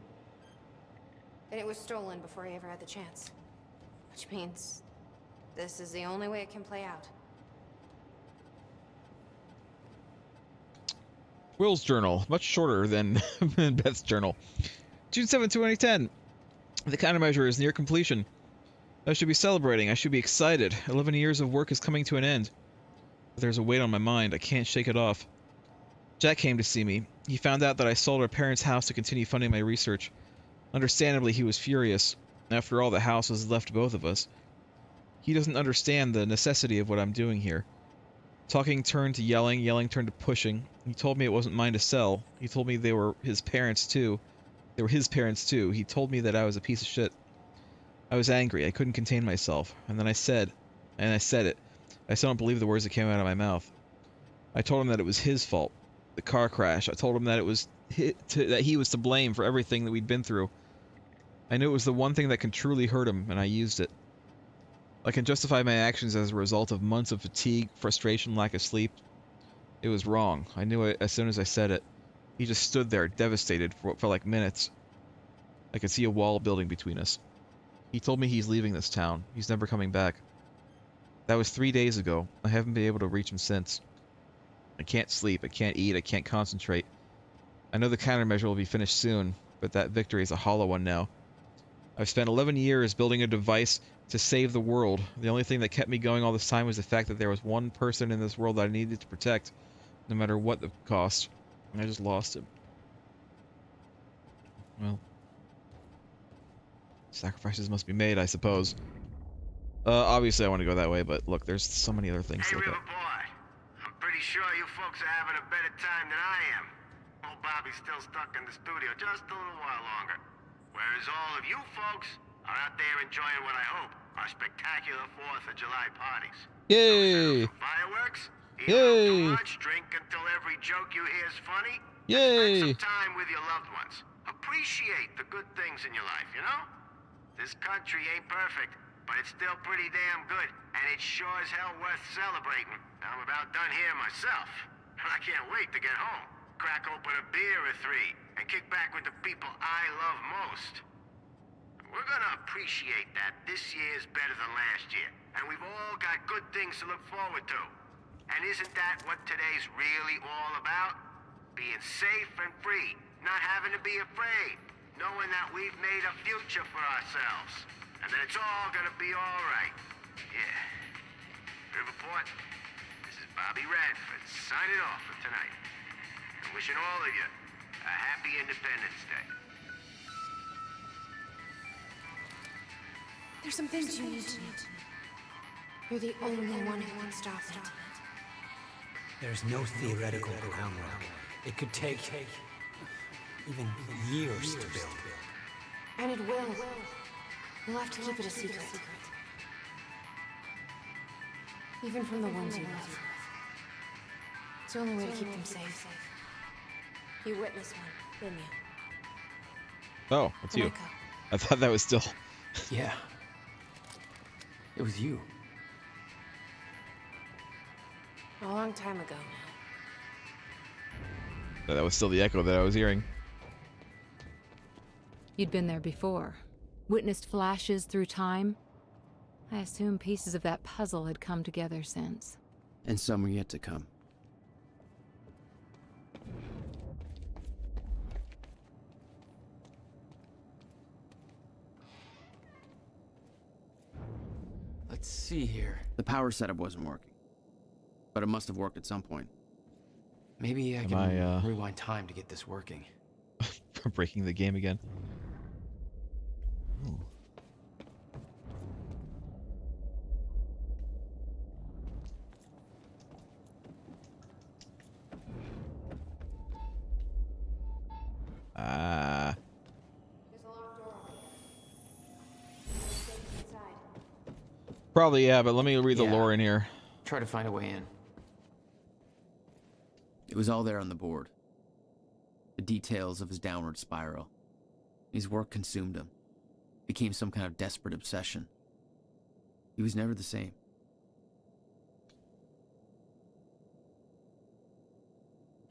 And it was stolen before he ever had the chance. Which means this is the only way it can play out. Will's journal, much shorter than Beth's journal. June 7, 2010. The countermeasure is near completion. I should be celebrating. I should be excited. 11 years of work is coming to an end. But there's a weight on my mind. I can't shake it off. Jack came to see me. He found out that I sold our parents' house to continue funding my research. Understandably, he was furious. After all, the house was left to both of us. He doesn't understand the necessity of what I'm doing here. Talking turned to yelling, yelling turned to pushing. He told me it wasn't mine to sell. He told me they were his parents too. They were his parents too. He told me that I was a piece of shit. I was angry. I couldn't contain myself. And then I said it. I still don't believe the words that came out of my mouth. I told him that it was his fault. The car crash. I told him that that he was to blame for everything that we'd been through. I knew it was the one thing that can truly hurt him, and I used it. I can justify my actions as a result of months of fatigue, frustration, lack of sleep. It was wrong. I knew it as soon as I said it. He just stood there, devastated, for what felt like minutes. I could see a wall building between us. He told me he's leaving this town. He's never coming back. That was 3 days ago. I haven't been able to reach him since. I can't sleep, I can't eat, I can't concentrate. I know the countermeasure will be finished soon, but that victory is a hollow one now. I've spent 11 years building a device to save the world. The only thing that kept me going all this time was the fact that there was one person in this world that I needed to protect, no matter what the cost. And I just lost him. Well, sacrifices must be made, I suppose. Obviously I want to go that way, but look, there's so many other things to Hey, look River at. Boy. I'm pretty sure you folks are having a better time than I am. Old Bobby's still stuck in the studio just a little while longer. Whereas all of you folks are out there enjoying what I hope are spectacular 4th of July parties. Yay! Some fireworks, Eat a little too much, drink until every joke you hear is funny. Yay! And spend some time with your loved ones. Appreciate the good things in your life, you know? This country ain't perfect, but it's still pretty damn good, and it's sure as hell worth celebrating. I'm about done here myself, and I can't wait to get home. Crack open a beer or three, and kick back with the people I love most. We're gonna appreciate that this year's better than last year, and we've all got good things to look forward to. And isn't that what today's really all about? Being safe and free, not having to be afraid, knowing that we've made a future for ourselves, and that it's all gonna be all right. Yeah. Riverport, this is Bobby Radford signing off for tonight. And wishing all of you a happy Independence Day. There's some things you need to know. You're the only one who can stop it. There's no theoretical groundwork. It could take even years to build. And it will. You'll have to keep it a secret. Even from the ones you love. It's the only way to keep them safe. You witnessed one, didn't you? Oh, it's you. Micah. I thought that was still. Yeah. It was you. A long time ago now. That was still the echo that I was hearing. You'd been there before. Witnessed flashes through time. I assume pieces of that puzzle had come together since. And some are yet to come. Let's see here. The power setup wasn't working. But it must have worked at some point. Maybe I can rewind time to get this working. Breaking the game again. Ooh. There's a locked door. Inside. Probably, yeah, but let me read the lore in here. Try to find a way in. It was all there on the board. The details of his downward spiral. His work consumed him. Became some kind of desperate obsession. He was never the same.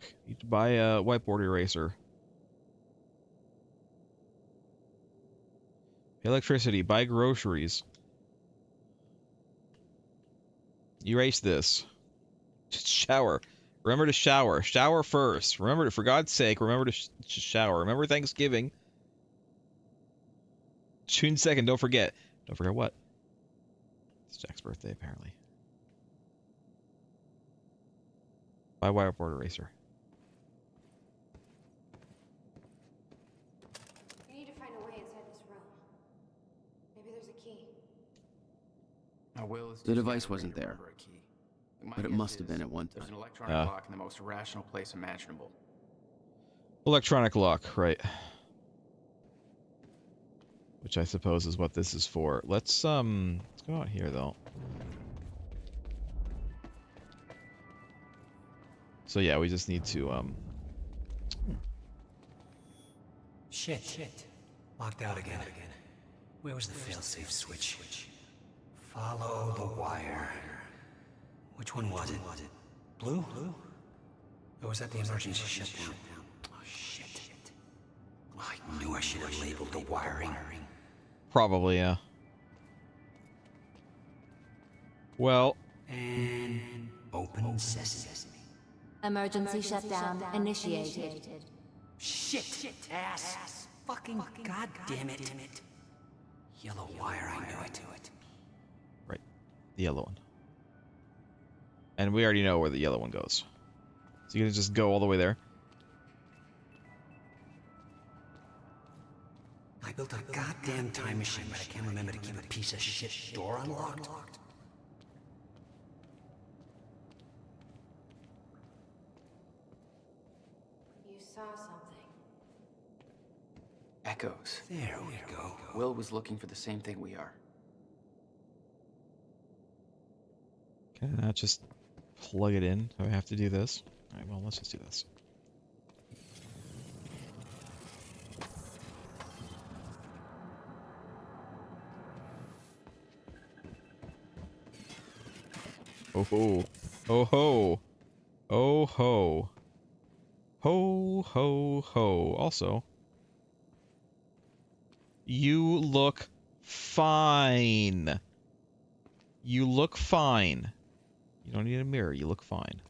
You need to buy a whiteboard eraser. Electricity. Buy groceries. Erase this. Just shower. Remember to shower. Shower first. Remember to, for God's sake, remember to shower. Remember Thanksgiving. June 2nd, don't forget. Don't forget what? It's Jack's birthday, apparently. Buy whiteboard eraser. You need to find a way inside this room. Maybe there's a key. The device wasn't there, but it must have been at one time. There's an electronic lock in the most irrational place imaginable. Electronic lock, right. Which I suppose is what this is for. Let's go out here though. So yeah, we just need to Shit. Locked out again. Where was the failsafe switch? Follow the wire. Which one was it? Blue? Or was that the emergency shutdown? Oh, shit. I knew I should have labeled the wiring. probably, yeah. Well, And open sesame. Emergency shutdown initiated. Shit. Ass. Fucking goddamn it. Yellow wire, I knew it. right, the yellow one. And we already know where the yellow one goes. So you can just go all the way there. I built a goddamn time machine, but I can't remember to keep a piece of shit door unlocked. You saw something. Echoes. There we go. Will was looking for the same thing we are. Can I not just plug it in. Do I have to do this? Alright, well, let's just do this. Oh ho. Oh ho. Oh ho. Ho ho ho. Also, you look fine. You look fine. You don't need a mirror, you look fine.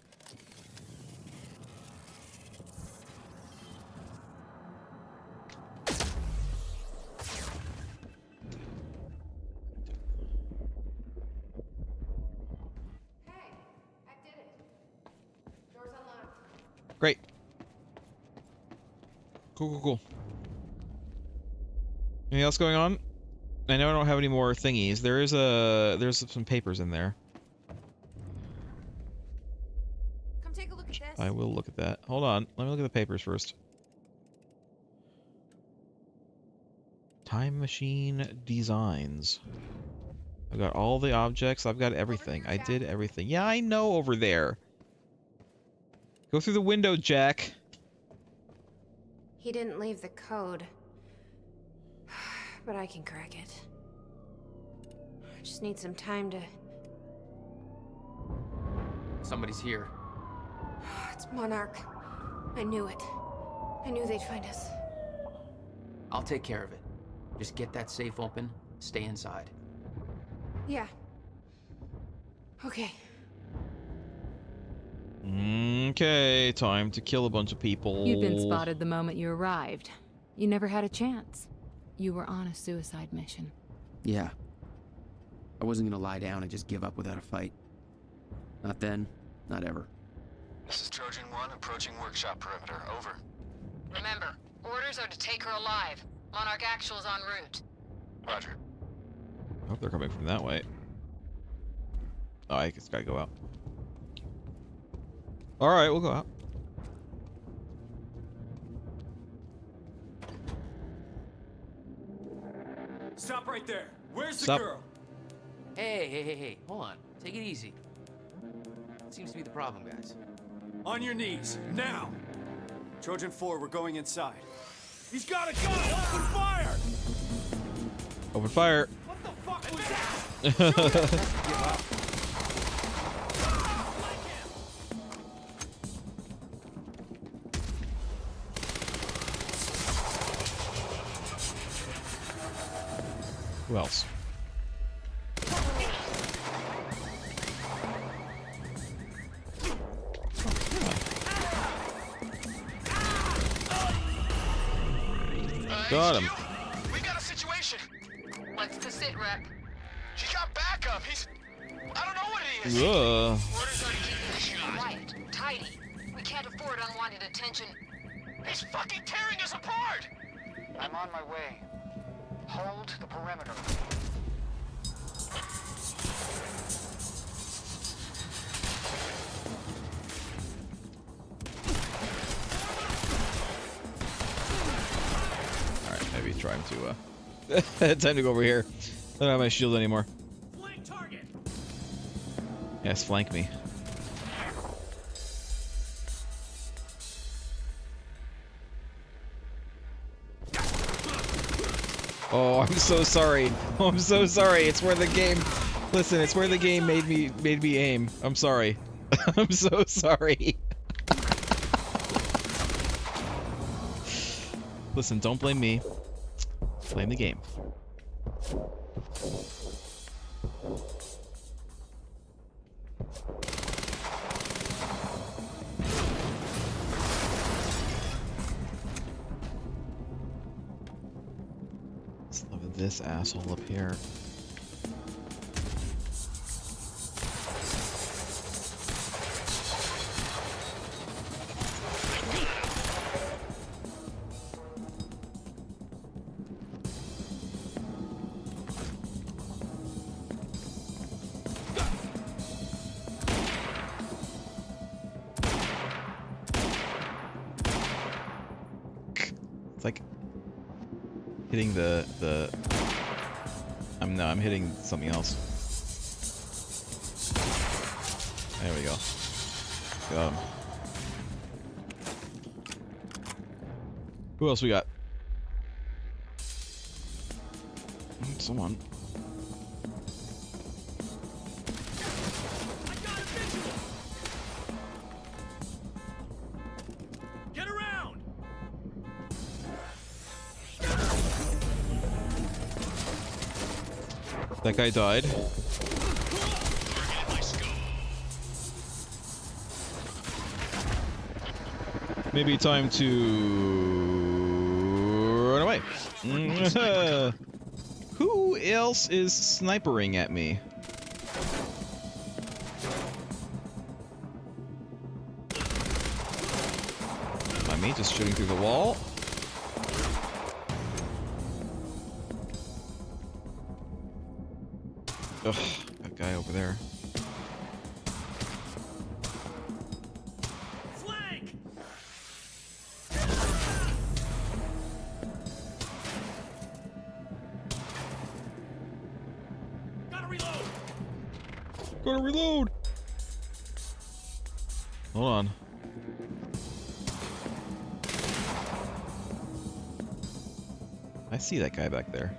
Great. Cool, cool, cool. Anything else going on? I know I don't have any more thingies. There's some papers in there. Come take a look at this. I will look at that. Hold on. Let me look at the papers first. Time machine designs. I've got all the objects. I've got everything. I did everything. Yeah, I know over there. Go through the window, Jack. He didn't leave the code. But I can crack it. I just need some time to... Somebody's here. It's Monarch. I knew it. I knew they'd find us. I'll take care of it. Just get that safe open, stay inside. Yeah. Okay. Okay, time to kill a bunch of people. You'd been spotted the moment you arrived. You never had a chance. You were on a suicide mission. Yeah. I wasn't gonna lie down and just give up without a fight. Not then, not ever. This is Trojan 1 approaching workshop perimeter. Over. Remember, orders are to take her alive. Monarch Actual is en route. Roger. I hope they're coming from that way. Oh, I just gotta go out. Alright, we'll go out. Stop right there. Where's the Stop. girl? Hey, hold on. Take it easy. What seems to be the problem, guys? On your knees, now! Trojan 4, we're going inside. He's got a gun! Open fire! Open fire. What the fuck was that? Who else? Got him. We got a situation. What's the sit rep? He got backup. He's... I don't know what he is. Ugh. Orders are to keep him shot. Quiet, tidy. We can't afford unwanted attention. He's fucking tearing us apart. I'm on my way. Hold the perimeter. Alright, maybe try to, time to go over here. I don't have my shield anymore. Flank target! Yes, flank me. Oh, I'm so sorry. Oh, I'm so sorry. It's where the game... Listen, it's where the game made me aim. I'm sorry. I'm so sorry. Listen, don't blame me. Blame the game. Let's look at this asshole up here. Like hitting I'm hitting something else. There we go. Got him. Who else we got? Someone. I got a visual. Get around. That guy died. Maybe time to run away. Who else is snipering at me? By me just shooting through the wall. Ugh, that guy over there. Flank. Gotta reload. Gotta reload! Hold on. I see that guy back there.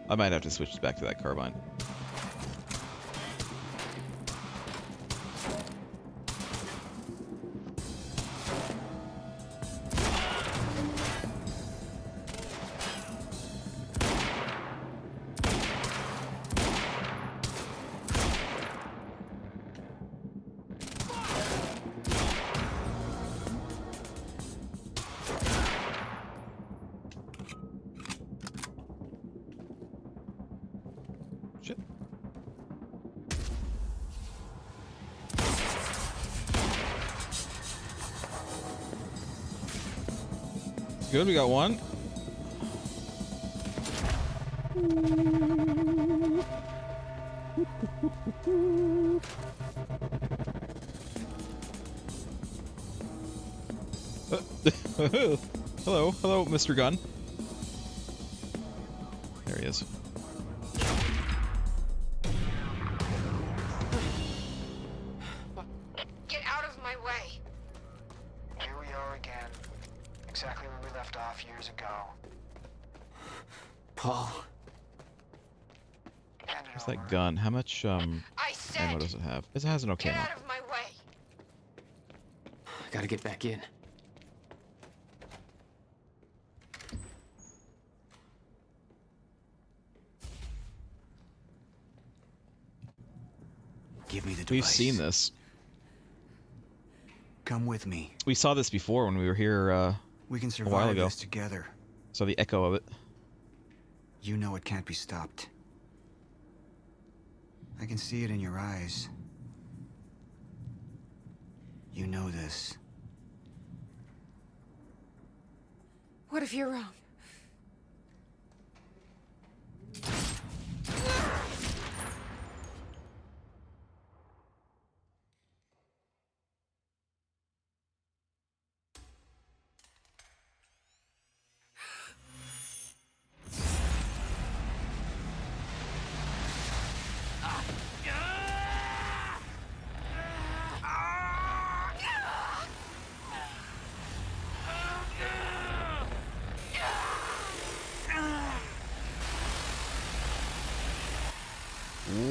I might have to switch back to that carbine. Shit. Good, we got one. Hello, Mr. Gunn. There he is. Get out of my way. Here we are again. Exactly where we left off years ago. Paul. Hand it What's over. that gun? How much I ammo said, does it have? It has an okay get amount. out of my way. Gotta get back in. Give me the device. We've seen this. Come with me. We saw this before when we were here We can while survive ago. this together. Saw the echo of it. You know it can't be stopped. I can see it in your eyes. You know this. What if you're wrong?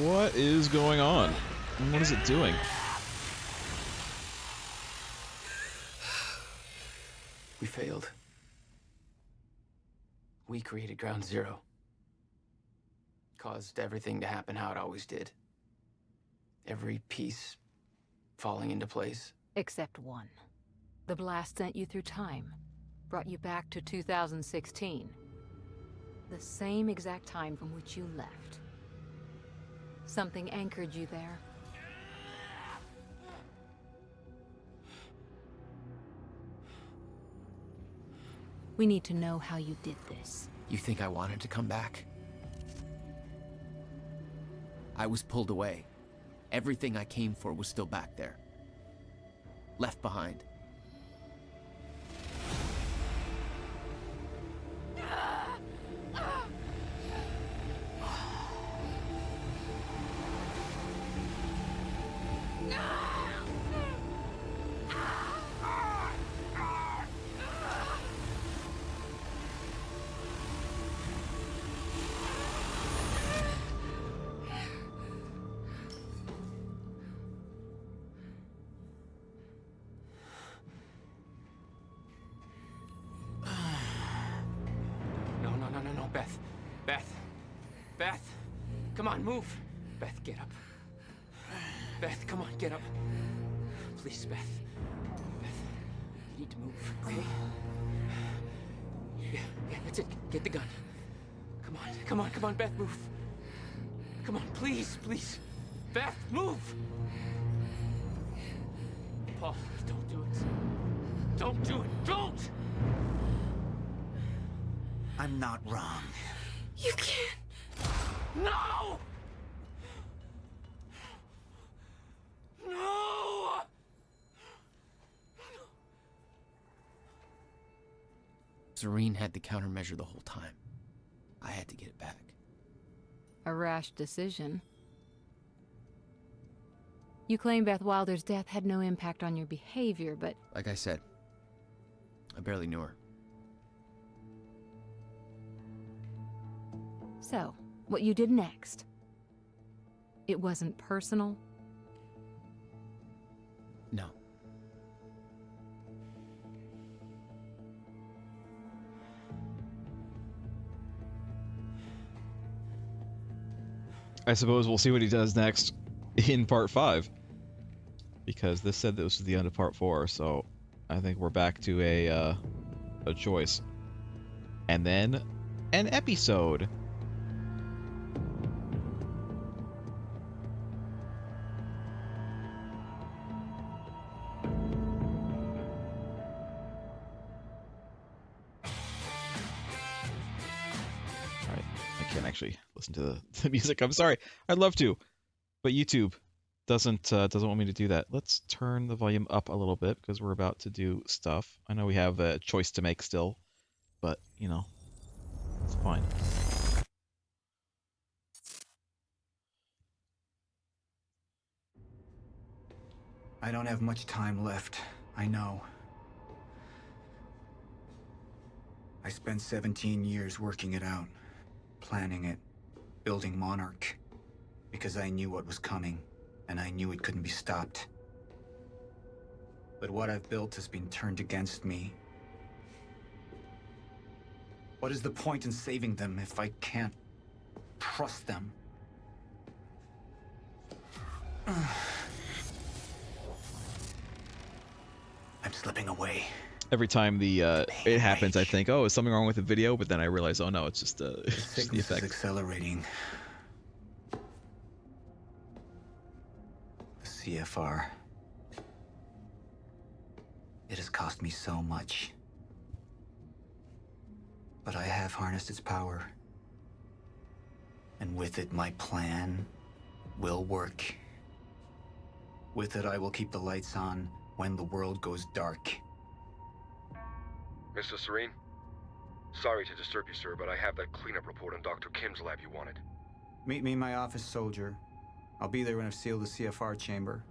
What is going on? And what is it doing? We failed. We created Ground Zero. Caused everything to happen how it always did. Every piece falling into place. Except one. The blast sent you through time. Brought you back to 2016. The same exact time from which you left. Something anchored you there. We need to know how you did this. You think I wanted to come back? I was pulled away. Everything I came for was still back there. Left behind. No! no, Beth. Beth. Come on, move. Beth, get up. Beth, come on, get up. Please, Beth. Beth, you need to move, okay? Yeah, that's it. Get the gun. Come on, Beth, move. Come on, please. Beth, move! Paul, don't do it. Don't do it, don't! I'm not wrong. You can't. No! No! Serene had the countermeasure the whole time. I had to get it back. A rash decision. You claim Beth Wilder's death had no impact on your behavior, but... Like I said, I barely knew her. So, what you did next? It wasn't personal? No. I suppose we'll see what he does next in part 5. Because this said this was the end of part 4, so I think we're back to a choice. And then an episode. Alright, I can't actually listen to the music. I'm sorry. I'd love to, but YouTube doesn't want me to do that. Let's turn the volume up a little bit because we're about to do stuff. I know we have a choice to make still, but you know, it's fine. I don't have much time left, I know. I spent 17 years working it out, planning it, building Monarch, because I knew what was coming, and I knew it couldn't be stopped. But what I've built has been turned against me. What is the point in saving them if I can't trust them? I'm slipping away. Every time it happens, I think, oh, is something wrong with the video? But then I realize, oh no, it's just The just the sickness is effect. accelerating. The CFR. It has cost me so much. But I have harnessed its power. And with it, my plan will work. With it, I will keep the lights on when the world goes dark. Mr. Serene? Sorry to disturb you, sir, but I have that cleanup report on Dr. Kim's lab you wanted. Meet me in my office, soldier. I'll be there when I've sealed the CFR chamber.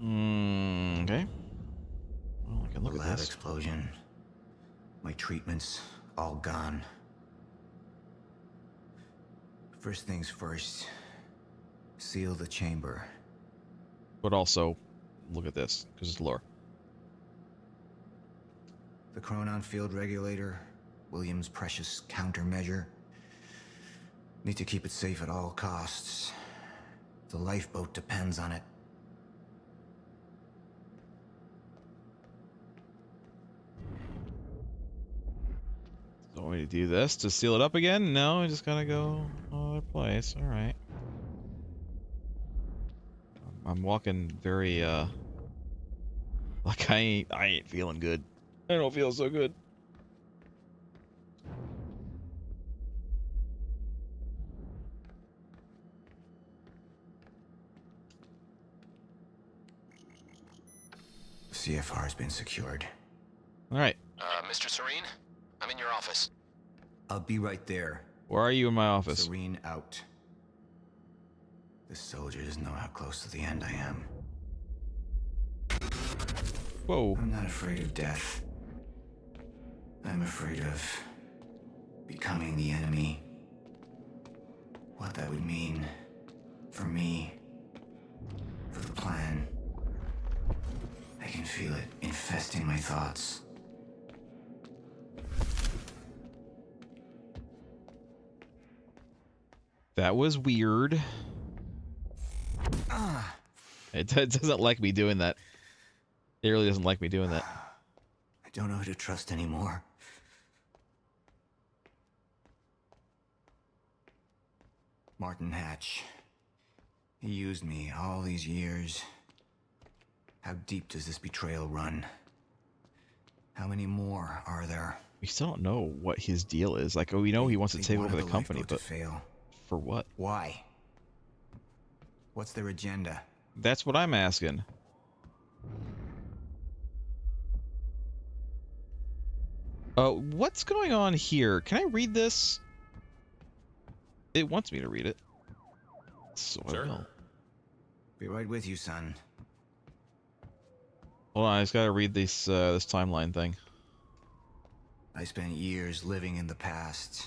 Okay. Well, I can look The at lab this. explosion. My treatments, all gone. First things first. Seal the chamber. But also, look at this, because it's lore. The Chronon field regulator, William's precious countermeasure. Need to keep it safe at all costs. The lifeboat depends on it. Don't want me to do this to seal it up again? No, I just gotta go other place. All right. I'm walking very like I ain't feeling good. I don't feel so good. The CFR has been secured. All right. Mr. Serene? I'm in your office. I'll be right there. Where are you in my office? Serene out. The soldier doesn't know how close to the end I am. Whoa. I'm not afraid of death. I'm afraid of becoming the enemy. What that would mean for me, for the plan. Testing my thoughts. That was weird. It doesn't like me doing that. It really doesn't like me doing that. I don't know who to trust anymore. Martin Hatch. He used me all these years. How deep does this betrayal run? How many more are there? We still don't know what his deal is. Like, oh, we know he wants to take over the company, but fail. For what? Why? What's their agenda? That's what I'm asking. What's going on here? Can I read this? It wants me to read it. So I will. Be right with you, son. Hold on, I just gotta read this timeline thing. I spent years living in the past,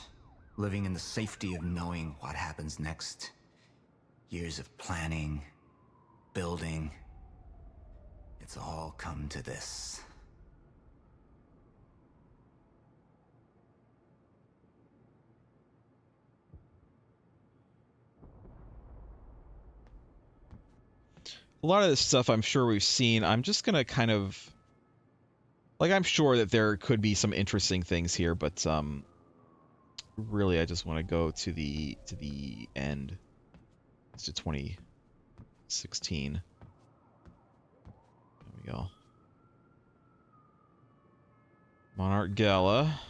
living in the safety of knowing what happens next. Years of planning, building. It's all come to this. A lot of this stuff I'm sure we've seen. I'm just gonna kind of... Like, I'm sure that there could be some interesting things here, but, really I just want to go to the end. It's to 2016. There we go. Monarch Gala.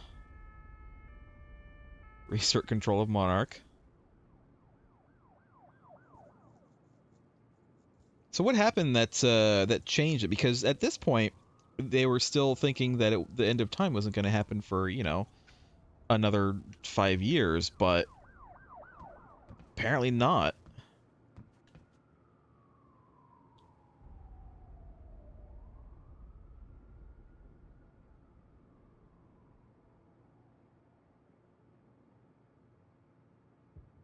Reassert control of Monarch. So what happened that that changed it? Because at this point, they were still thinking that the end of time wasn't going to happen for, you know, another 5 years, but apparently not.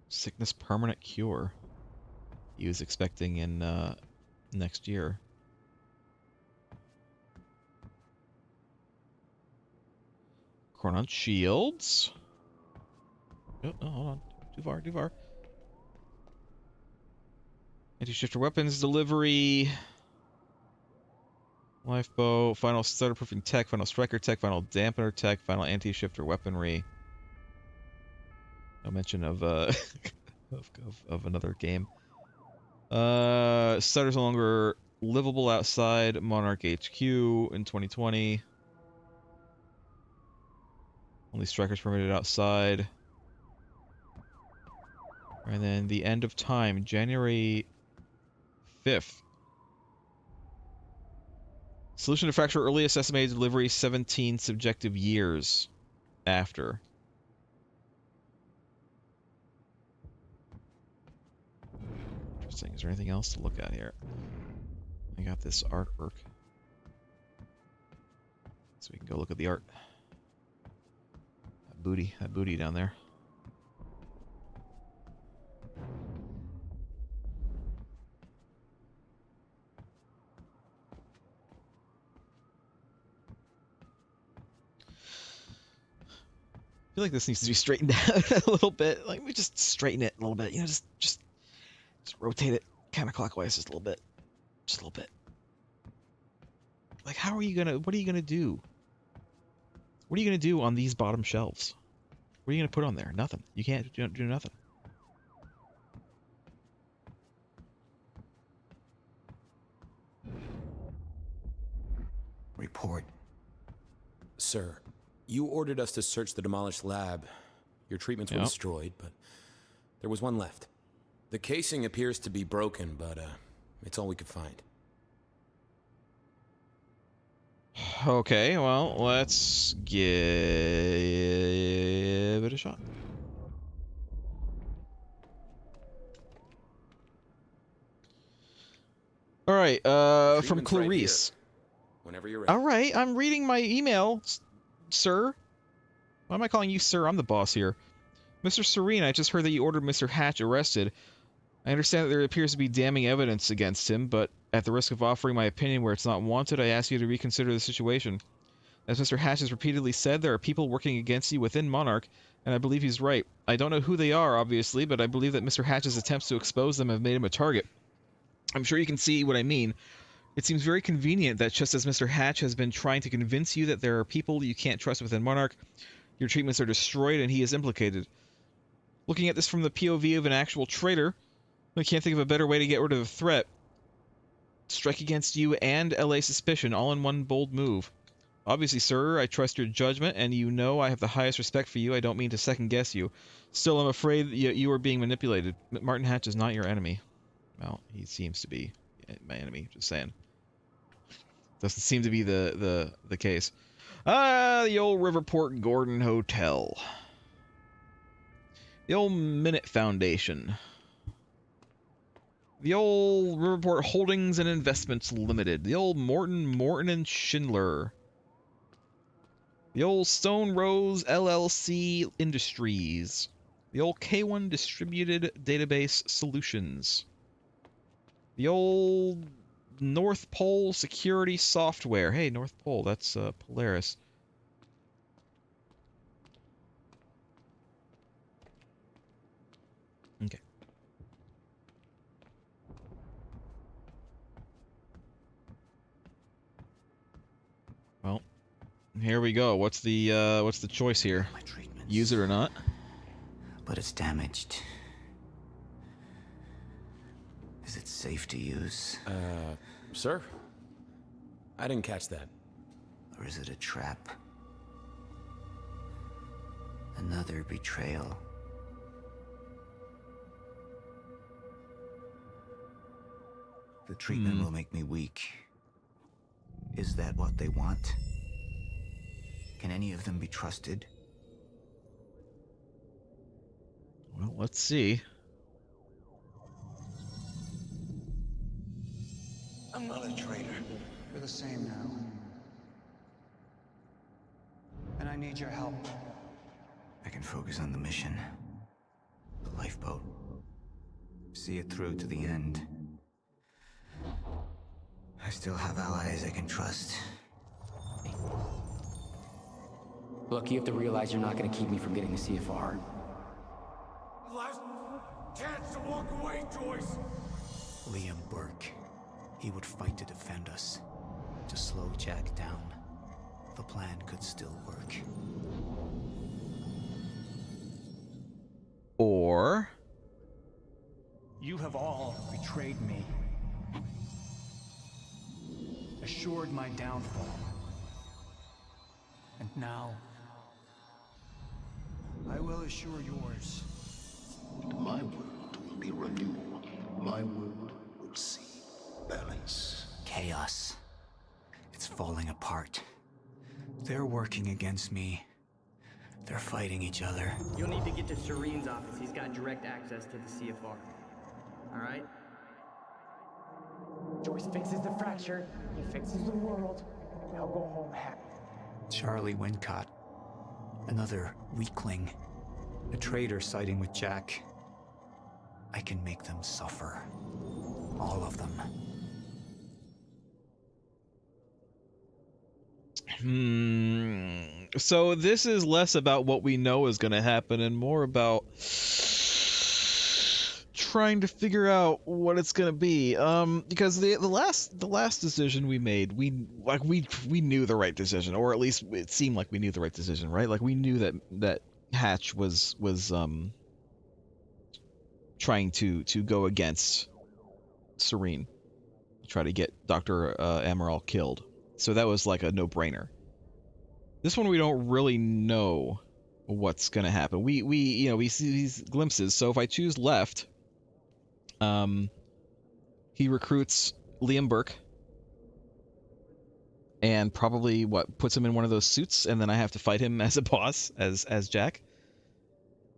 Sickness permanent cure. He was expecting in next year. Chronon shields. Oh, hold on. Too far, too far. Anti-shifter weapons delivery. Lifeboat. Final stutter-proofing tech. Final striker tech. Final dampener tech. Final anti-shifter weaponry. No mention of of another game. Stutter's no longer livable outside Monarch HQ in 2020. Only strikers permitted outside. And then the end of time, January 5th. Solution to fracture earliest estimated delivery 17 subjective years after. Interesting. Is there anything else to look at here? I got this artwork. So we can go look at the art. That booty down there. I feel like this needs to be straightened out a little bit. Like, we just straighten it a little bit. You know, just rotate it counterclockwise just a little bit. Just a little bit. Like, what are you gonna do? What are you gonna do on these bottom shelves? What are you gonna put on there? Nothing. You can't do nothing. Report. Sir, you ordered us to search the demolished lab. Your treatments were destroyed, but there was one left. The casing appears to be broken, but it's all we could find. Okay, well, let's give it a shot. All right, from Clarice. Right whenever you're ready. All right, I'm reading my email, sir. Why am I calling you sir? I'm the boss here. Mr. Serene, I just heard that you ordered Mr. Hatch arrested. I understand that there appears to be damning evidence against him, but At the risk of offering my opinion where it's not wanted, I ask you to reconsider the situation. As Mr. Hatch has repeatedly said, there are people working against you within Monarch, and I believe he's right. I don't know who they are, obviously, but I believe that Mr. Hatch's attempts to expose them have made him a target. I'm sure you can see what I mean. It seems very convenient that just as Mr. Hatch has been trying to convince you that there are people you can't trust within Monarch, your treatments are destroyed and he is implicated. Looking at this from the POV of an actual traitor, I can't think of a better way to get rid of the threat. Strike against you and LA Suspicion, all in one bold move. Obviously, sir, I trust your judgment, and you know I have the highest respect for you. I don't mean to second-guess you. Still, I'm afraid you are being manipulated. Martin Hatch is not your enemy. Well, he seems to be my enemy, just saying. Doesn't seem to be the case. The old Riverport Gordon Hotel. The old Minute Foundation. The old Riverport Holdings and Investments Limited. The old Morton and Schindler. The old Stone Rose LLC Industries. The old K1 Distributed Database Solutions. The old North Pole Security Software. Hey, North Pole, that's Polaris. Okay. Well, here we go. What's the choice here? Use it or not? But it's damaged. Is it safe to use? Sir? I didn't catch that. Or is it a trap? Another betrayal. The treatment will make me weak. Is that what they want? Can any of them be trusted? Well, let's see. I'm not a traitor. We're the same now. And I need your help. I can focus on the mission. The lifeboat. See it through to the end. I still have allies I can trust. Look, you have to realize you're not going to keep me from getting the CFR. Last chance to walk away, Joyce. Liam Burke. He would fight to defend us. To slow Jack down. The plan could still work. Or... You have all betrayed me. Assured my downfall. And now, I will assure yours. My world will be renewed. My world will see balance. Chaos. It's falling apart. They're working against me. They're fighting each other. You'll need to get to Shireen's office. He's got direct access to the CFR. All right? Joyce fixes the fracture. He fixes the world. They'll go home happy. Charlie Wincott. Another weakling. A traitor siding with Jack. I can make them suffer. All of them. So this is less about what we know is going to happen and more about trying to figure out what it's going to be. Because the last decision we made, we knew the right decision, or at least it seemed like we knew the right decision, right? Like we knew that Hatch was trying to go against Serene, try to get Dr. Amaral killed. So that was like a no-brainer. This one we don't really know what's going to happen. We see these glimpses. So if I choose left, he recruits Liam Burke and probably puts him in one of those suits, and then I have to fight him as a boss, as Jack.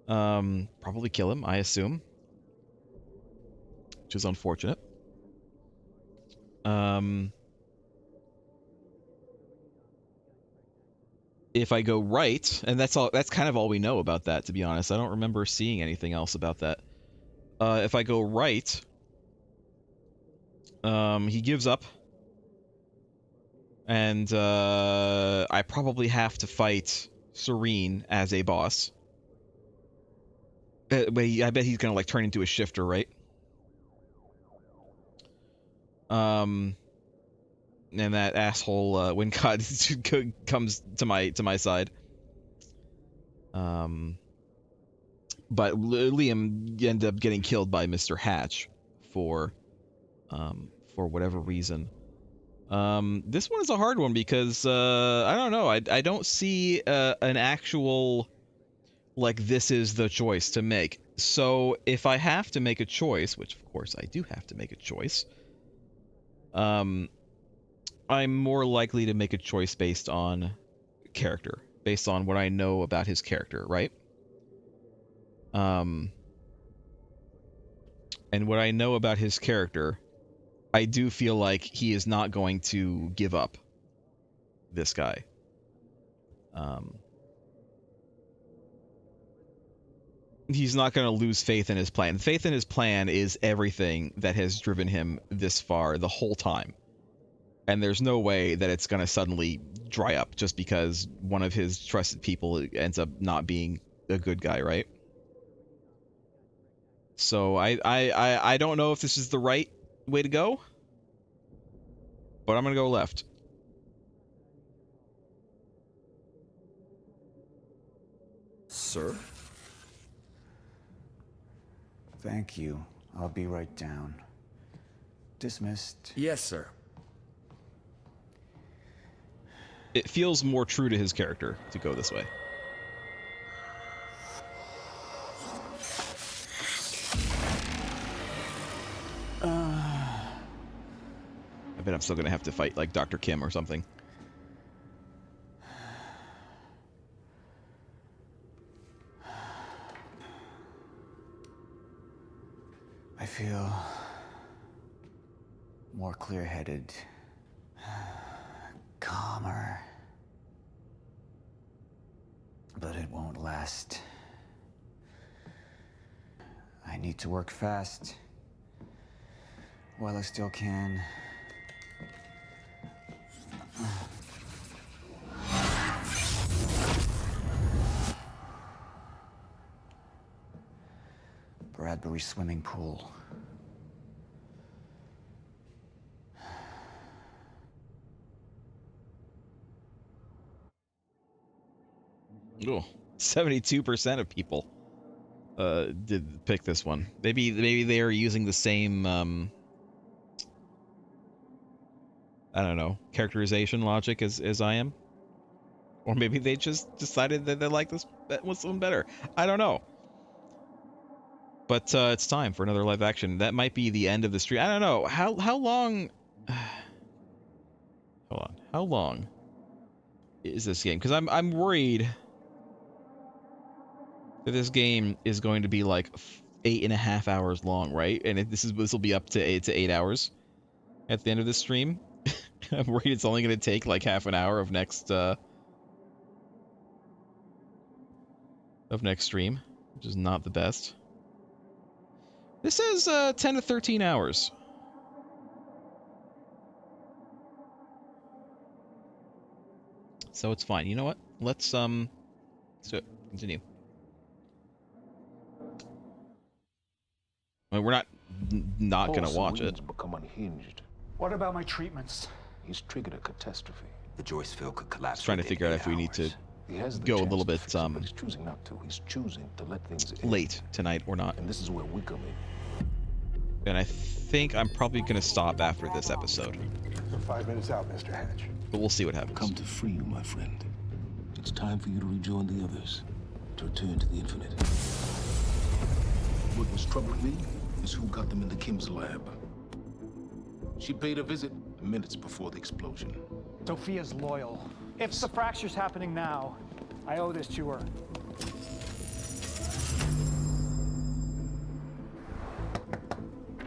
Probably kill him, I assume, which is unfortunate. If I go right, and that's kind of all we know about that, to be honest. I don't remember seeing anything else about that. If I go right, He gives up. And I probably have to fight Serene as a boss. Wait, I bet he's gonna like turn into a shifter, right? And that asshole Wincott comes to my side. But Liam ended up getting killed by Mr. Hatch for whatever reason. This one is a hard one because I don't know. I don't see an actual like this is the choice to make. So if I have to make a choice, which of course I do have to make a choice, I'm more likely to make a choice based on character, based on what I know about his character, right? And what I know about his character, I do feel like he is not going to give up this guy. He's not going to lose faith in his plan. Faith in his plan is everything that has driven him this far the whole time. And there's no way that it's going to suddenly dry up just because one of his trusted people ends up not being a good guy, right? So I don't know if this is the right way to go, but I'm going to go left. Sir? Thank you. I'll be right down. Dismissed. Yes, sir. It feels more true to his character to go this way. I bet I'm still going to have to fight like Dr. Kim or something. I feel more clear-headed, calmer, but it won't last. I need to work fast while I still can. Bradbury swimming pool. Oh, 72% of people did pick this one. Maybe they are using the same I don't know, characterization logic as I am. Or maybe they just decided that they like this one better. I don't know. But it's time for another live action. That might be the end of the stream. I don't know. How long hold on. How long is this game? Because I'm worried that this game is going to be like 8.5 hours long, right? And this will be up to 8 hours at the end of this stream. I'm worried it's only going to take like half an hour of next stream, which is not the best. This says 10 to 13 hours. So it's fine. You know what? Let's do it. Continue. I mean, we're not gonna watch it. Become unhinged. What about my treatments? He's triggered a catastrophe. The Joyce field could collapse. Just trying to figure out if we need to He has the go a chance little to bit fix it, but he's choosing not to. He's choosing to let things late tonight or not. And this is where we come in. And I think I'm probably gonna stop after this episode. We're 5 minutes out, Mr. Hatch. But we'll see what happens. Come to free you, my friend. It's time for you to rejoin the others, to return to the infinite. What was troubling me is who got them into Kim's lab. She paid a visit minutes before the explosion. Sophia's loyal. If the fracture's happening now, I owe this to her.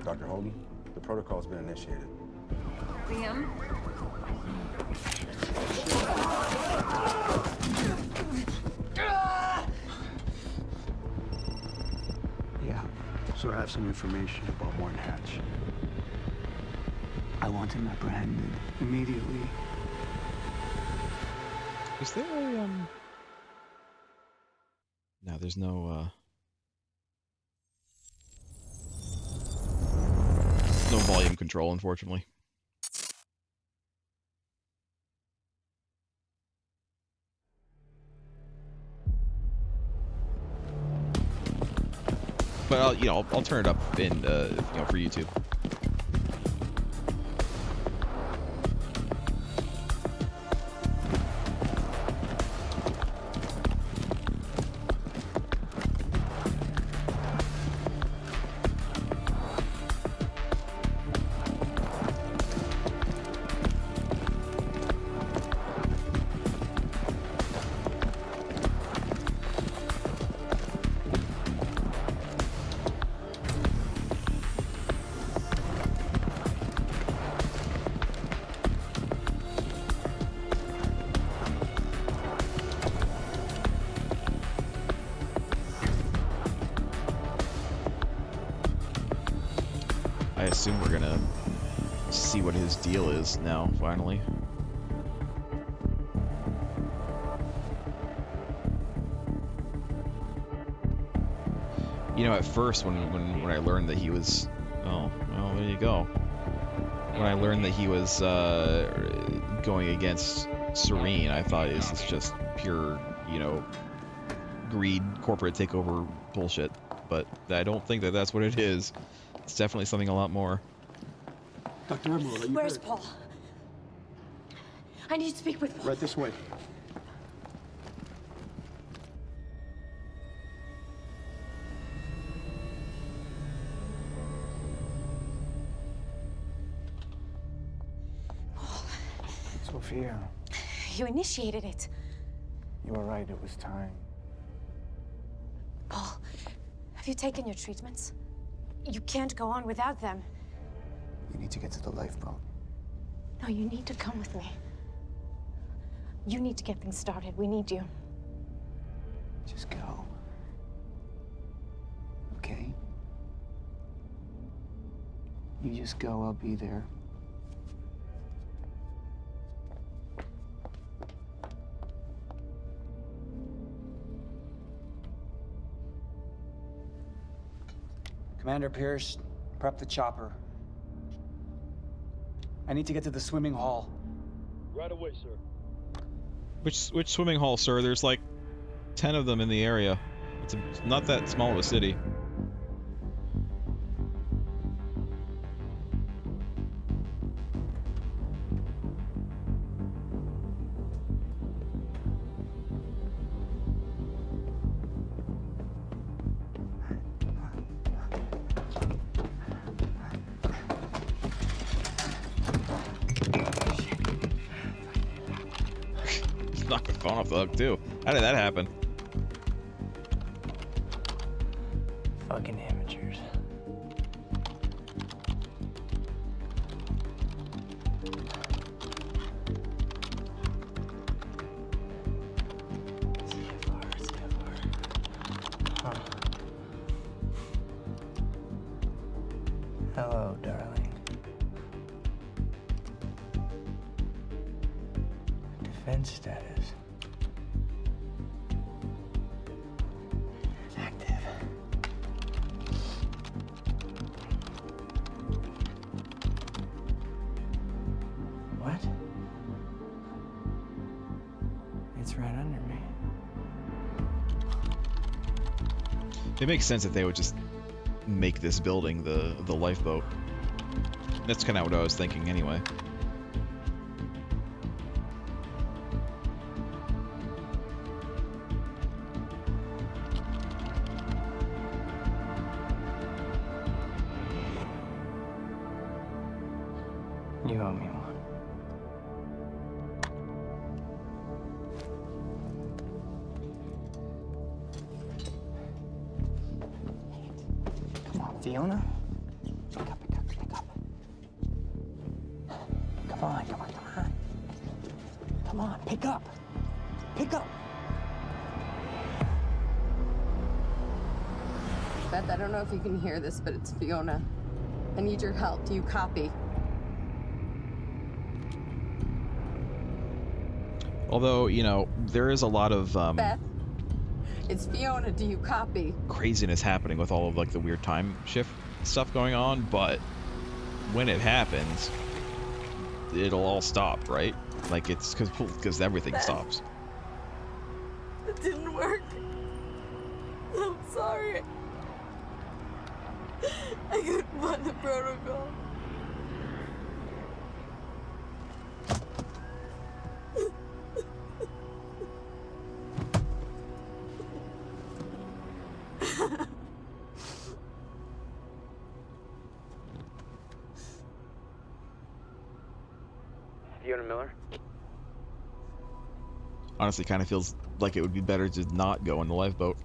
Dr. Holden, the protocol's been initiated. Liam? Yeah, so I have some information about Morton Hatch. I want him apprehended immediately. Is there a, No, there's no, no volume control, unfortunately. But I'll turn it up in, for YouTube. I assume we're gonna see what his deal is now, finally. At first when I learned that he was... Oh, well, there you go. When I learned that he was going against Serene, I thought, is this just pure, greed, corporate takeover bullshit? But I don't think that that's what it is. It's definitely something a lot more. Dr. Emerald, are you Where's hurt? Paul? I need to speak with Paul. Right this way. Sophia, You initiated it. you were right. It was time. Paul, have you taken your treatments? You can't go on without them. We need to get to the lifeboat. No, you need to come with me. You need to get things started. We need you. Just go. Okay? You just go, I'll be there. Commander Pierce, prep the chopper. I need to get to the swimming hall. Right away, sir. Which swimming hall, sir? There's like 10 of them in the area. It's not that small of a city. Knock my phone off the hook too. How did that happen? Fucking amateurs. Huh. Hello, darling. Defense status. Active. What? It's right under me. It makes sense that they would just make this building the lifeboat. That's kind of what I was thinking anyway. You owe me one. Come on, Fiona. Pick up, pick up, pick up. Come on, come on, come on. Come on, pick up. Pick up. Beth, I don't know if you can hear this, but it's Fiona. I need your help. Do you copy? Although, you know, there is a lot of Beth, it's Fiona. Do you copy? craziness happening with all of like the weird time shift stuff going on, but when it happens, it'll all stop, right? Like it's because everything Beth. stops. It didn't work. I'm sorry. I couldn't find the protocol. Fiona Miller? Honestly, kind of feels like it would be better to not go in the lifeboat.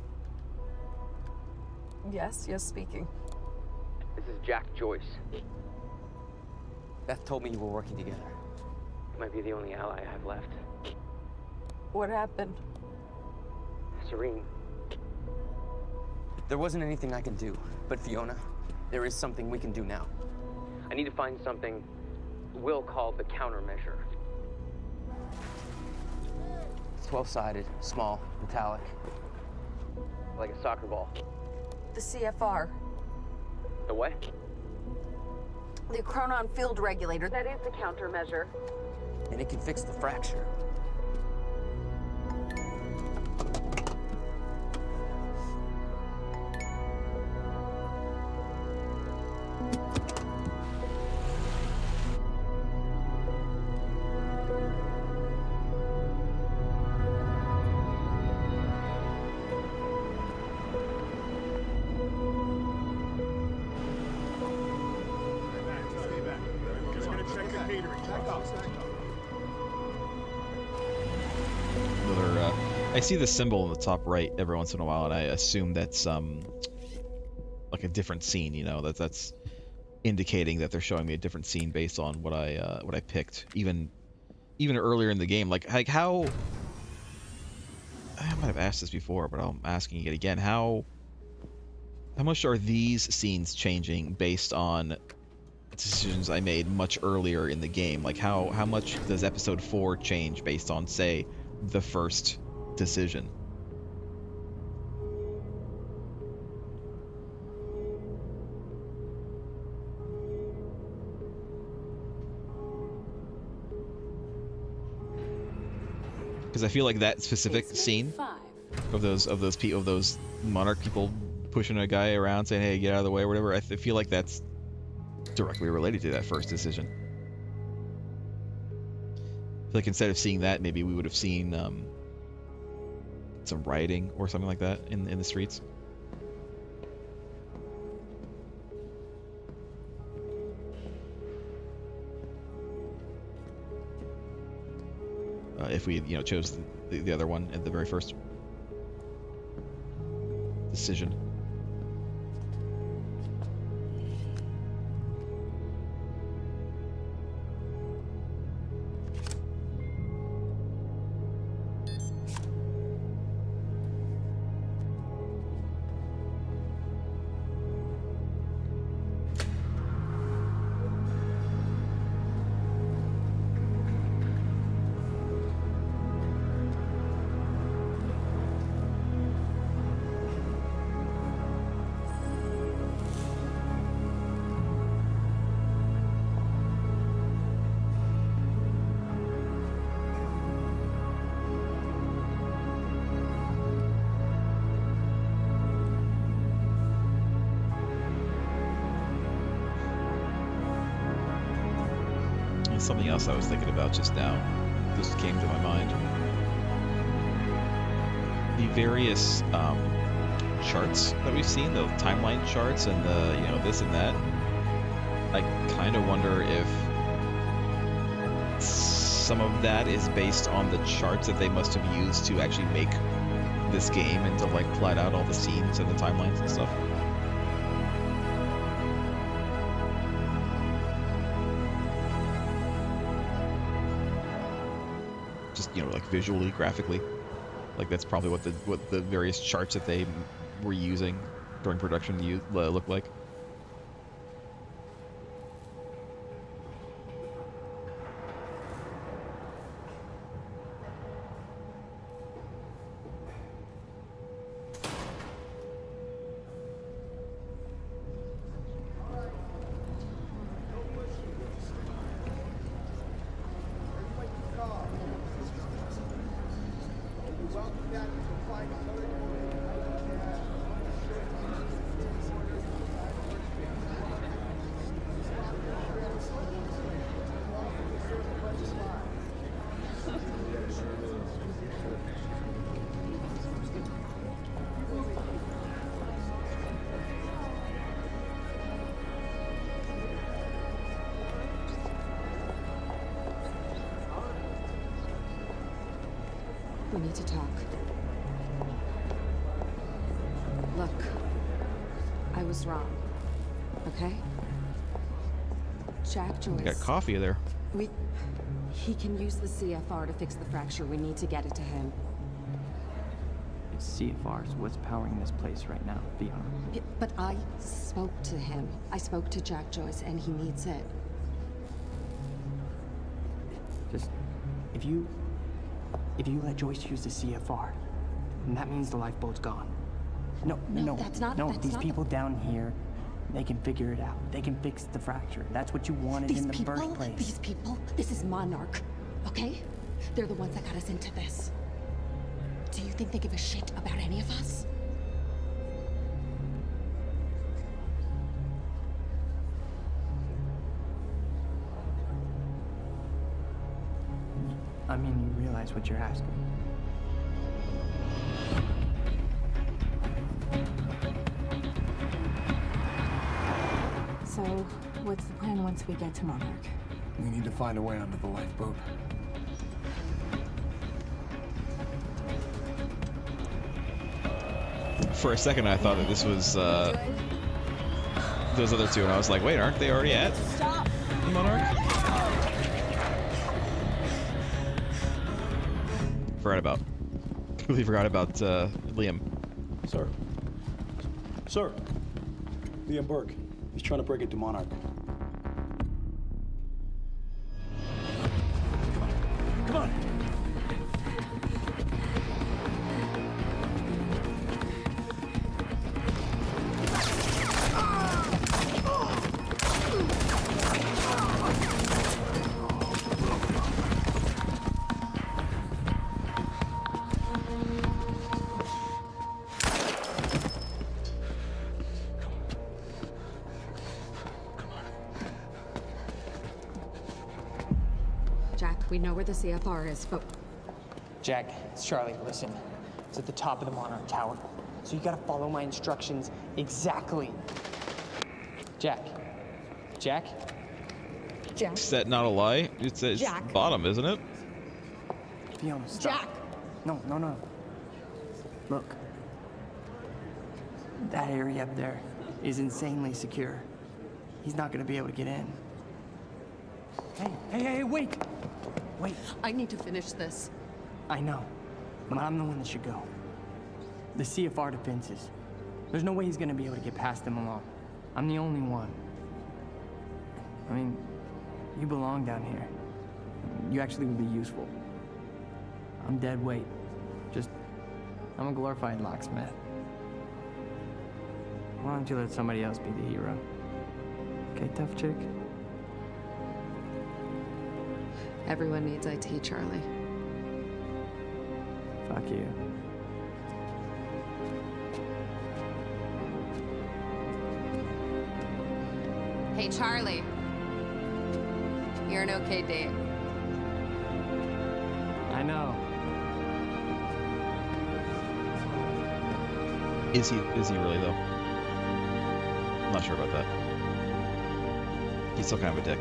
Yes, speaking. This is Jack Joyce. Beth told me you were working together. You might be the only ally I have left. What happened? Serene. There wasn't anything I can do, but Fiona, there is something we can do now. I need to find something Will called the countermeasure. It's 12-sided, small, metallic, like a soccer ball. The CFR. The what? The Chronon Field Regulator. That is the countermeasure. And it can fix the fracture. I see the symbol in the top right every once in a while, and I assume that's like a different scene. You know, that's indicating that they're showing me a different scene based on what I picked. Even earlier in the game, like how I might have asked this before, but I'm asking it again. How much are these scenes changing based on decisions I made much earlier in the game? Like how much does episode 4 change based on, say, the first decision? Because I feel like that specific scene of those Monarch people pushing a guy around saying, "Hey, get out of the way," or whatever. I feel like that's directly related to that first decision. I feel like instead of seeing that, maybe we would have seen some rioting or something like that in the streets. If we, chose the other one at the very first decision. Something else I was thinking about just now just came to my mind. The various charts that we've seen, the timeline charts and the this and that, I kind of wonder if some of that is based on the charts that they must have used to actually make this game and to like plot out all the scenes and the timelines and stuff. Just, like visually, graphically, like that's probably what the various charts that they were using during production look like. We need to talk. Look, I was wrong, okay? Jack Joyce. You got coffee there. He can use the CFR to fix the fracture. We need to get it to him. CFR's what's powering this place right now, Fiona. But I spoke to him. I spoke to Jack Joyce, and he needs it. Just, if you let Joyce use the CFR, then that means the lifeboat's gone. No, that's not. No, that's these not people down here, they can figure it out. They can fix the fracture. That's what you wanted in the first place. These people, this is Monarch, okay? They're the ones that got us into this. Do you think they give a shit about any of us? I mean, you realize what you're asking. So, what's the plan once we get to Monarch? We need to find a way onto the lifeboat. For a second, I thought that this was those other two, and I was like, wait, aren't they already at Monarch? Completely forgot about Liam. Sir. Sir. Liam Burke. He's trying to break into Monarch. Come on. We know where the CFR is, but... Jack, it's Charlie. Listen, it's at the top of the Monarch Tower. So you gotta follow my instructions exactly. Jack. Jack? Jack. Is that not a lie? It's Jack. Bottom, isn't it? Fiona, stop. Jack! No. Look. That area up there is insanely secure. He's not gonna be able to get in. Hey, wait! Wait. I need to finish this. I know, but I'm the one that should go. The CFR defenses. There's no way he's gonna be able to get past them alone. I'm the only one. I mean, you belong down here. You actually would be useful. I'm dead weight. I'm a glorified locksmith. Why don't you let somebody else be the hero? Okay, tough chick? Everyone needs IT, Charlie. Fuck you. Hey, Charlie. You're an okay date. I know. Is he really though? I'm not sure about that. He's still kind of a dick.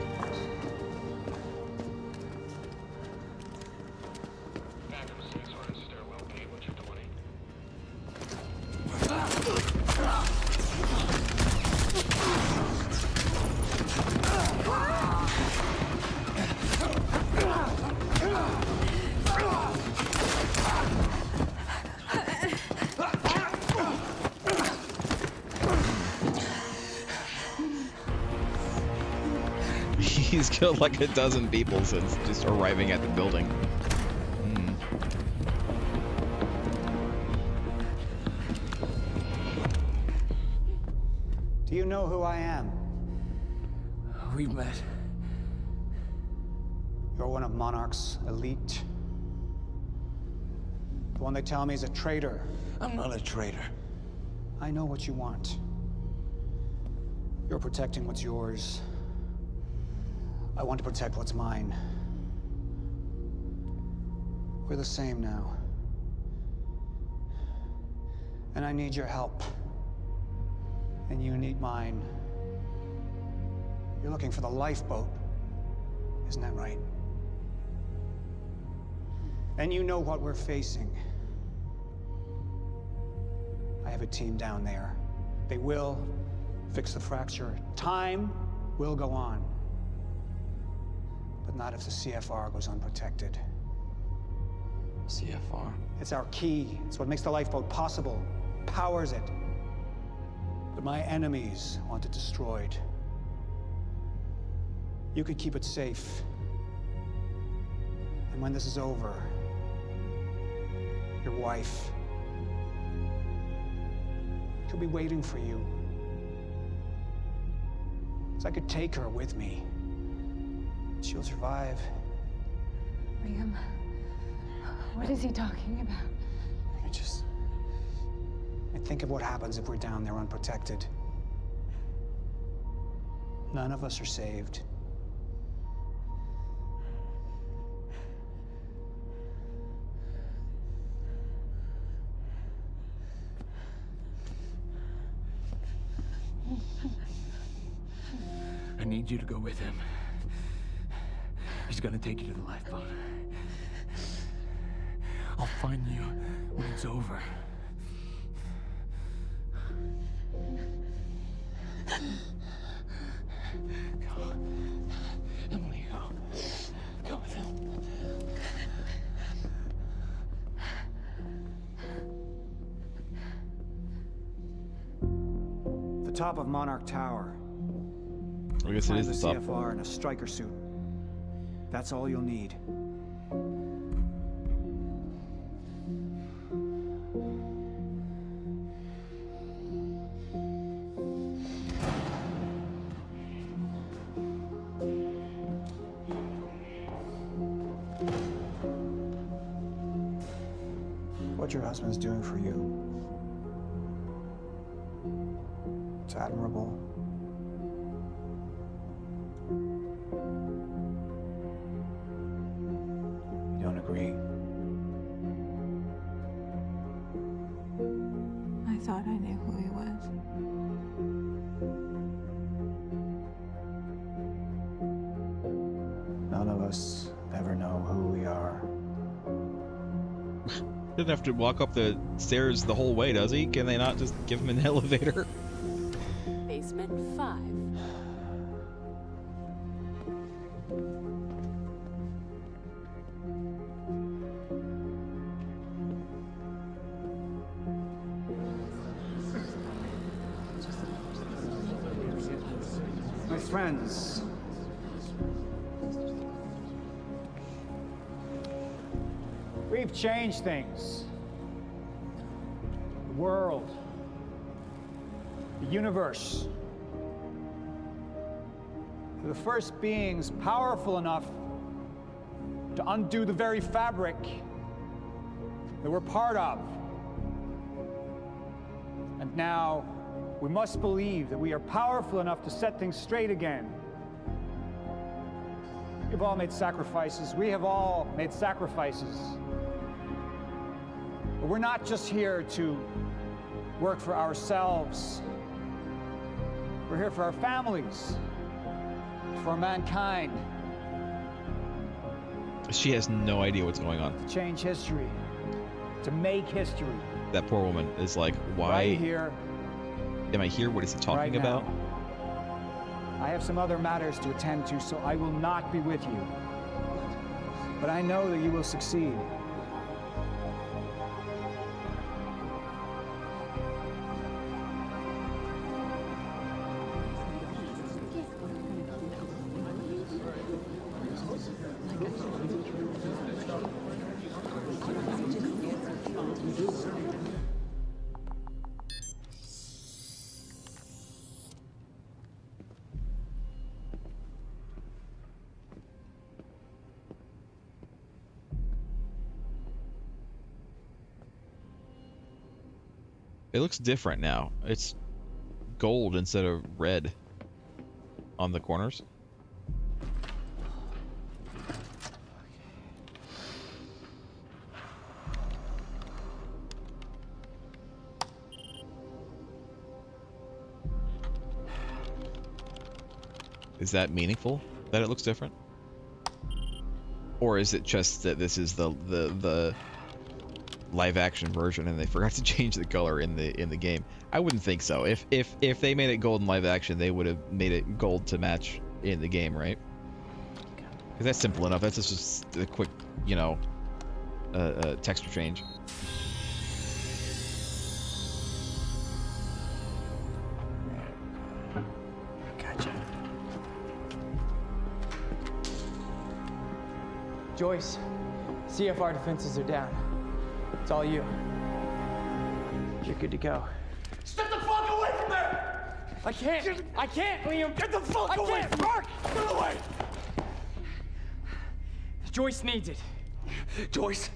He's killed like a dozen people since just arriving at the building. Do you know who I am? We've met. You're one of Monarch's elite. The one they tell me is a traitor. I'm not a traitor. I know what you want. You're protecting what's yours. I want to protect what's mine. We're the same now. And I need your help. And you need mine. You're looking for the lifeboat. Isn't that right? And you know what we're facing. I have a team down there. They will fix the fracture. Time will go on. But not if the CFR goes unprotected. CFR? It's our key. It's what makes the lifeboat possible. Powers it. But my enemies want it destroyed. You could keep it safe. And when this is over, your wife, she'll be waiting for you. So I could take her with me. She'll survive. Liam, what is he talking about? And think of what happens if we're down there unprotected. None of us are saved. I need you to go with him. He's gonna take you to the lifeboat. I'll find you when it's over. Go. Emily, go. Go with him. The top of Monarch Tower. I guess it Find is the the top. CFR in a striker suit. That's all you'll need. What your husband's doing for you, it's admirable. You don't agree? I thought I knew who he was. None of us ever know who we are. Doesn't have to walk up the stairs the whole way, does he? Can they not just give him an elevator? Basement 5. My friends, we've changed things. The world, the universe. We're the first beings powerful enough to undo the very fabric that we're part of. And now, we must believe that we are powerful enough to set things straight again. We've all made sacrifices. We have all made sacrifices. But we're not just here to work for ourselves. We're here for our families, for mankind. She has no idea what's going on. To change history, to make history. That poor woman is like, why Right here. am I here? What is he talking Right about? now. I have some other matters to attend to, so I will not be with you. But I know that you will succeed. It looks different now. It's gold instead of red on the corners. Is that meaningful that it looks different? Or is it just that this is the live action version and they forgot to change the color in the game? I wouldn't think so. If they made it gold in live action, they would have made it gold to match in the game, right? Because that's simple enough. That's just a quick, you know, texture change. Gotcha. Joyce, CFR defenses are down. It's all you. You're good to go. Step the fuck away from there! I can't, Liam. Get the fuck away from her! Get away! Joyce needs it. Joyce?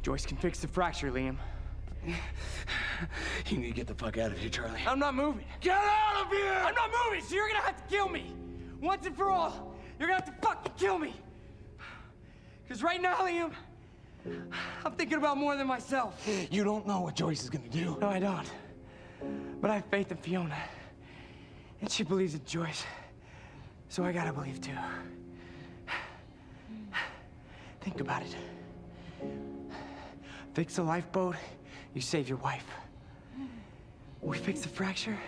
Joyce can fix the fracture, Liam. You need to get the fuck out of here, Charlie. I'm not moving. Get out of here! I'm not moving, so you're gonna have to kill me. Once and for all. You're gonna have to fucking kill me. Because right now, Liam, I'm thinking about more than myself. You don't know what Joyce is gonna do. No, I don't. But I have faith in Fiona. And she believes in Joyce. So I gotta believe too. Think about it. Fix the lifeboat, you save your wife. We fix the fracture,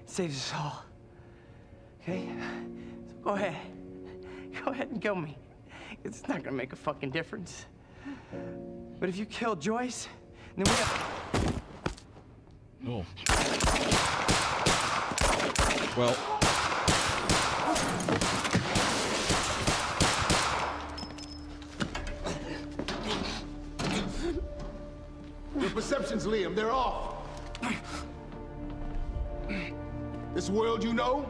it saves us all. Okay? So go ahead. Go ahead and kill me. It's not gonna make a fucking difference. But if you kill Joyce, then we have... Oh. Well... Your perceptions, Liam, they're off. This world you know,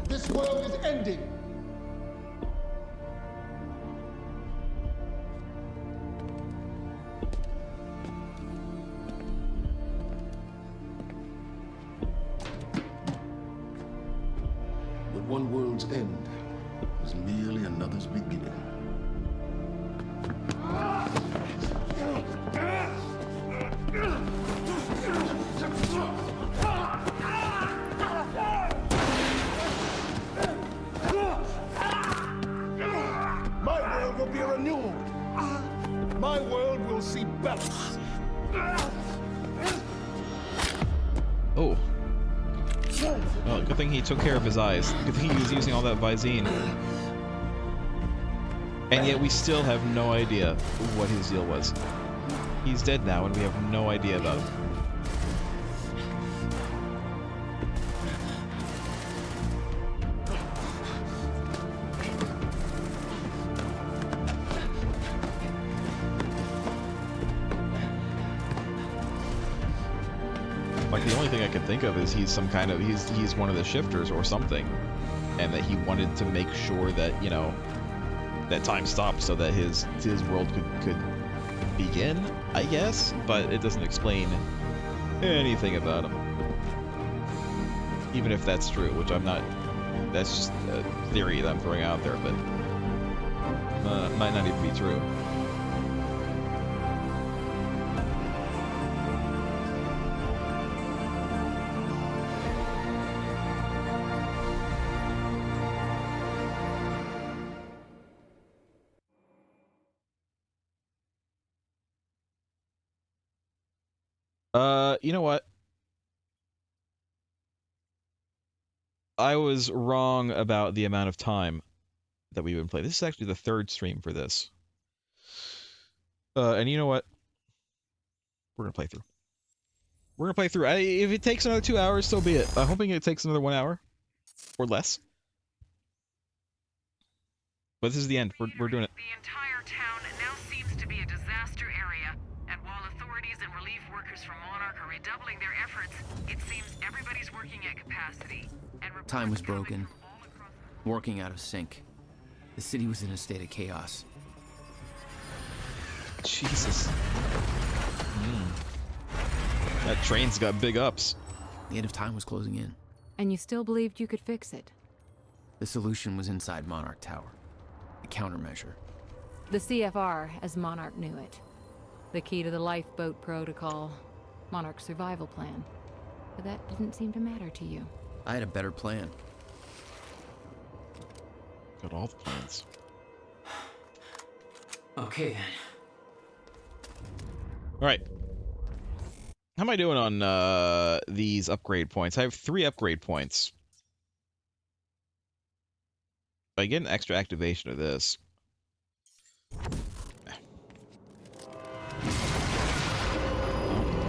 this world is ending. But one world's end is merely another's beginning. My world will be a renewal. My world will see balance. Oh. Oh, good thing he took care of his eyes. Good thing he was using all that Visine. And yet we still have no idea what his deal was. He's dead now and we have no idea about him. Like, the only thing I can think of is he's some kind of, he's one of the shifters or something. And that he wanted to make sure that, you know, that time stopped so that his world could begin, I guess, but it doesn't explain anything about him. Even if that's true, which I'm not, that's just a theory that I'm throwing out there, but might not even be true. You know what? I was wrong about the amount of time that we've been playing. This is actually the third stream for this. And you know what? We're gonna play through. We're gonna play through. If it takes another 2 hours, so be it. I'm hoping it takes another 1 hour. Or less. But this is the end. We're doing it. The entire town now seems to be a disaster area, and while authorities and relief workers from Monarch are redoubling their efforts, it seems everybody's working at capacity. And Time was broken, working out of sync. The city was in a state of chaos. Jesus. That train's got big ups. The end of time was closing in. And you still believed you could fix it? The solution was inside Monarch Tower. A countermeasure. The CFR, as Monarch knew it. The key to the lifeboat protocol. Monarch's survival plan. But that didn't seem to matter to you. I had a better plan. Got all the plans. Okay then. All right. How am I doing on these upgrade points? I have 3 upgrade points. I get an extra activation of this. Oh,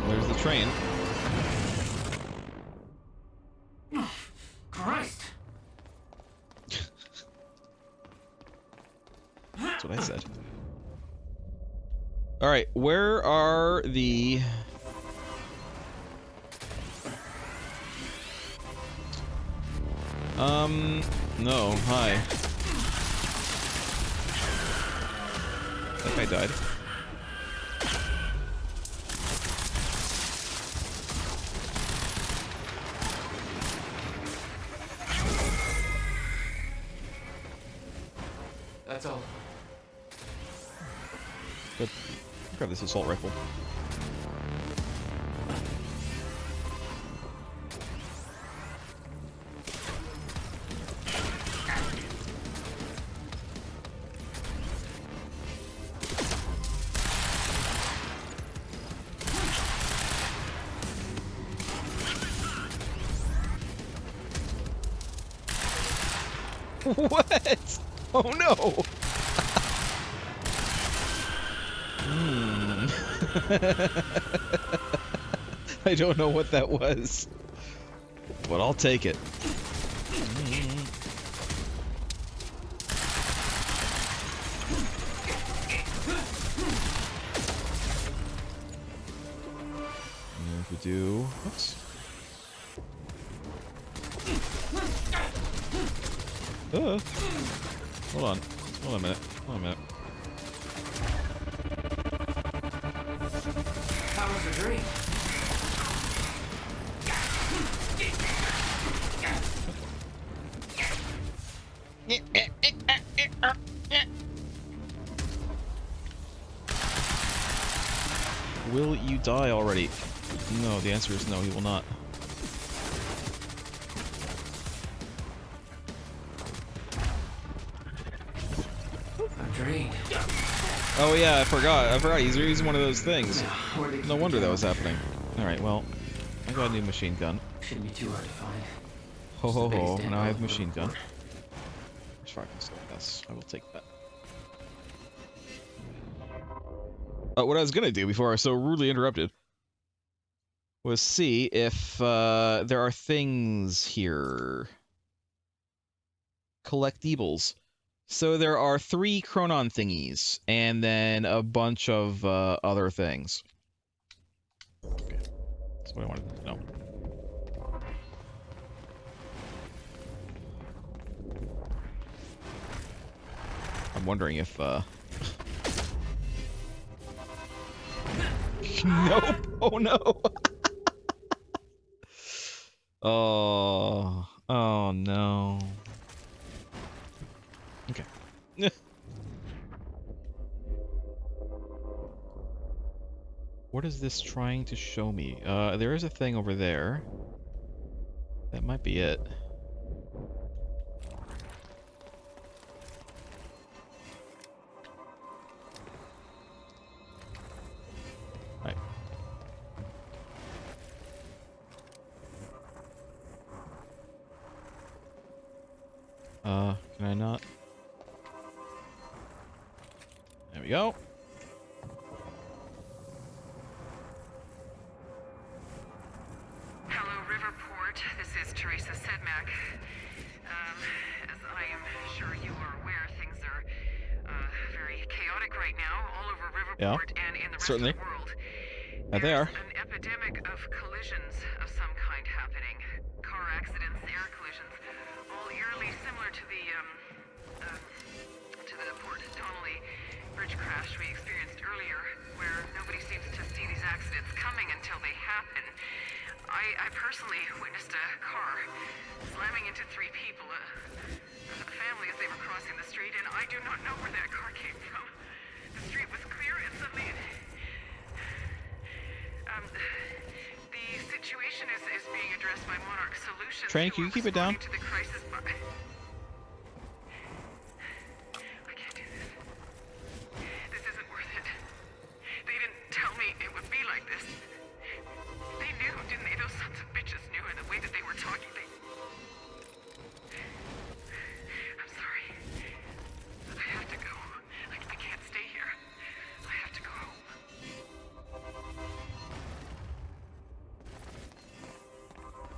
there's the train. Oh, Christ! That's what I said. All right, where are the... no, hi. That guy died. That's all. Good. Grab this assault rifle. What? Oh no! I don't know what that was, but I'll take it. And if we do, oops. Hold on. Hold on a minute. Hold on a minute. How was the dream? Will you die already? No, the answer is no, he will not. Oh yeah, I forgot. He's using one of those things. No wonder that was happening. Alright, well, I got a new machine gun. Shouldn't be too hard to find. Ho ho ho, now I have machine gun. Yes, I will take that. What I was gonna do before I was so rudely interrupted was see if there are things here. Collectibles. So there are 3 Chronon thingies, and then a bunch of other things. Okay, that's what I wanted to know. I'm wondering if nope. Oh no. Oh no. Okay. What is this trying to show me? There is a thing over there. That might be it. Right. Can I not? There we go. Hello, Riverport. This is Teresa Sedmak. As I am sure you are aware, things are very chaotic right now all over Riverport and in the rest certainly. of the world. They are. An epidemic of collisions of some kind happening. Car accidents, air collisions, all eerily similar to the Port Donnelly bridge crash we experienced earlier, where nobody seems to see these accidents coming until they happen. I personally witnessed a car slamming into 3 people, a family as they were crossing the street, and I do not know where that car came from. The street was clear and suddenly the situation is being addressed by Monarch Solutions. Train, can you keep it down? To the crisis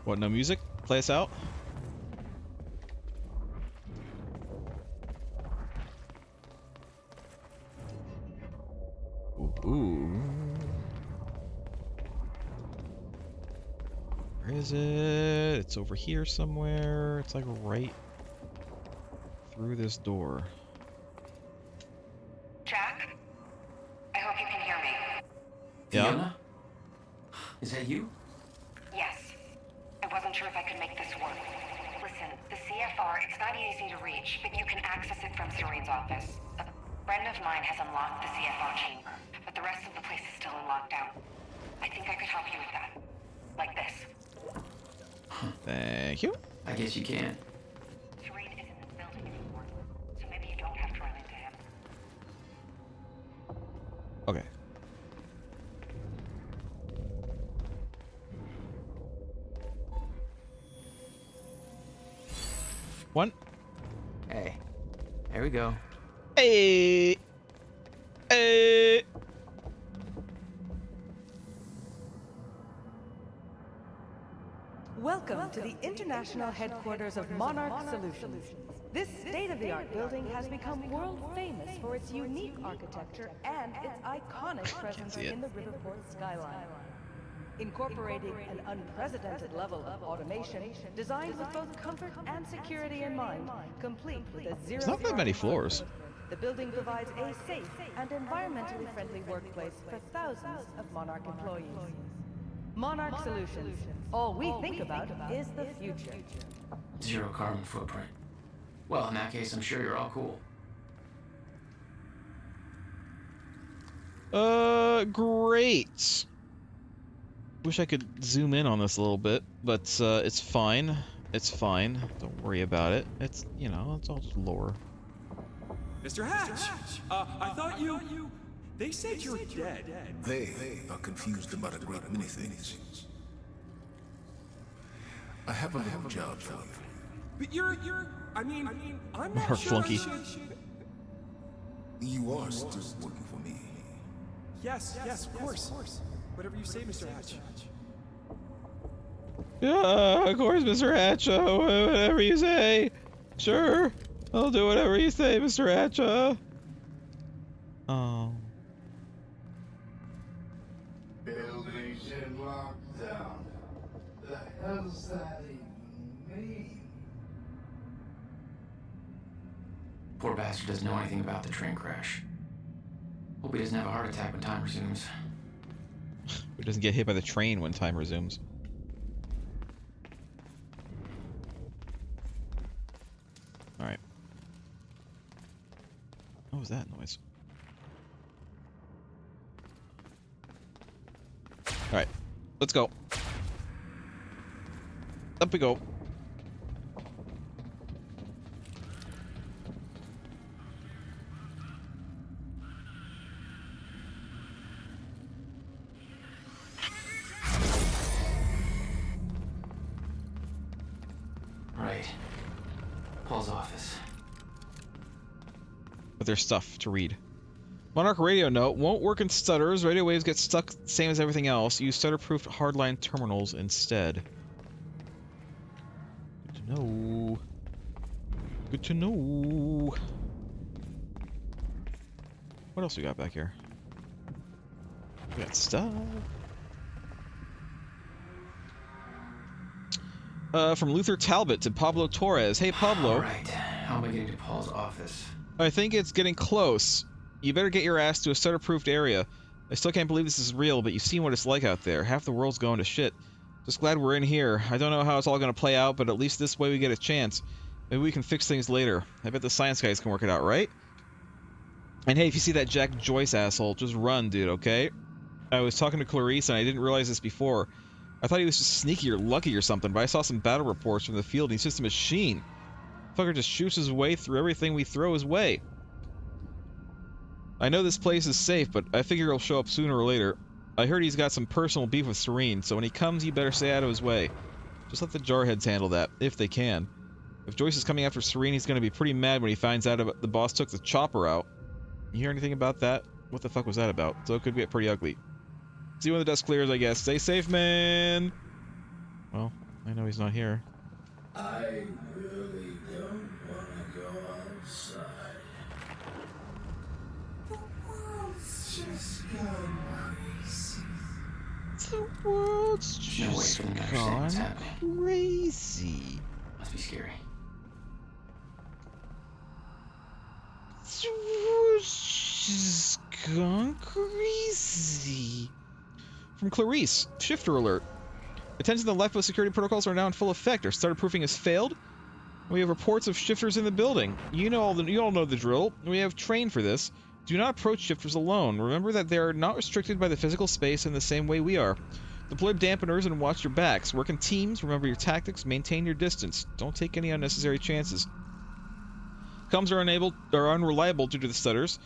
What, no music? Play us out? Ooh. Where is it? It's over here somewhere. It's like right through this door. Jack? I hope you can hear me. Yeah? Fiona? Is that you? Yes. I wasn't sure if I could make this work. Listen, the CFR, it's not easy to reach, but you can access it from Serene's office. A friend of mine has unlocked the CFR chamber, but the rest of the place is still in lockdown. I think I could help you with that. Like this. Thank you. I guess you can. Serene isn't in the building anymore, so maybe you don't have to run into him. Okay. One. Hey. There we go. Hey. Hey. Welcome to the international headquarters of Monarch Solutions. This state-of-the-art building has become world famous for its unique architecture and its iconic presence in the Riverport skyline. Incorporating an unprecedented level of automation designed with both comfort and security in mind, complete with a zero. It's not that many floors. The building provides a safe and environmentally friendly workplace for thousands of Monarch employees. Monarch Solutions. All we think about is the future. Zero carbon footprint. Well, in that case, I'm sure you're all cool. Great. Wish I could zoom in on this a little bit, but it's fine. It's fine. Don't worry about it. It's, you know, it's all just lore. Mr. Hatch! I thought you... They said you're dead. They are confused about a great many things. I have a little job for you. But you're... I mean, I'm not More sure flunky. You are still working for me. Yes, of course. Whatever you say, Mr. Hatch. Yeah, of course, Mr. Hatch. Whatever you say. Sure. I'll do whatever you say, Mr. Hatch. Oh. Buildings in lockdown. The hell's that even mean? Poor bastard doesn't know anything about the train crash. Hope he doesn't have a heart attack when time resumes. Who doesn't get hit by the train when time resumes? Alright. What was that noise? Alright. Let's go. Up we go. Right. Paul's office. With their stuff to read. Monarch radio note won't work in stutters. Radio waves get stuck same as everything else. Use stutter-proof hardline terminals instead. Good to know. Good to know. What else we got back here? We got stuff. From Luther Talbot to Pablo Torres. Hey, Pablo. All right. How am I getting to Paul's office? I think it's getting close. You better get your ass to a stutter-proofed area. I still can't believe this is real, but you've seen what it's like out there. Half the world's going to shit. Just glad we're in here. I don't know how it's all going to play out, but at least this way we get a chance. Maybe we can fix things later. I bet the science guys can work it out, right? And hey, if you see that Jack Joyce asshole, just run, dude, okay? I was talking to Clarice, and I didn't realize this before. I thought he was just sneaky or lucky or something, but I saw some battle reports from the field, and he's just a machine. Fucker just shoots his way through everything we throw his way. I know this place is safe, but I figure he'll show up sooner or later. I heard he's got some personal beef with Serene, so when he comes, you better stay out of his way. Just let the Jarheads handle that, if they can. If Joyce is coming after Serene, he's gonna be pretty mad when he finds out about the boss took the chopper out. You hear anything about that? What the fuck was that about? So it could get pretty ugly. See you when the dust clears, I guess. Stay safe, man! Well, I know he's not here. I really don't want to go outside. The world's just gone crazy. The world's just gone crazy. Must be scary. The world's just gone crazy. From Clarice, shifter alert. Attention, the lifeboat security protocols are now in full effect. Our starter proofing has failed. We have reports of shifters in the building. You all know the drill. We have trained for this. Do not approach shifters alone. Remember that they are not restricted by the physical space in the same way we are. Deploy dampeners and watch your backs. Work in teams. Remember your tactics. Maintain your distance. Don't take any unnecessary chances. Comms are unreliable due to the stutters.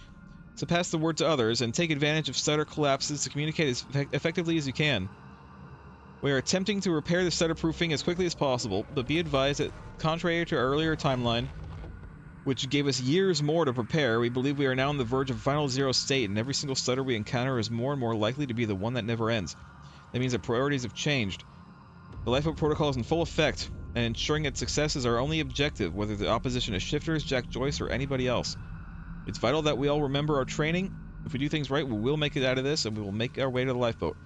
So pass the word to others and take advantage of stutter collapses to communicate as effectively as you can. We are attempting to repair the stutter proofing as quickly as possible, but be advised that, contrary to our earlier timeline, which gave us years more to prepare, we believe we are now on the verge of final zero state, and every single stutter we encounter is more and more likely to be the one that never ends. That means that priorities have changed. The lifeboat protocol is in full effect, and ensuring its success is our only objective, whether the opposition is shifters, Jack Joyce, or anybody else. It's vital that we all remember our training. If we do things right, we will make it out of this, and we will make our way to the lifeboat.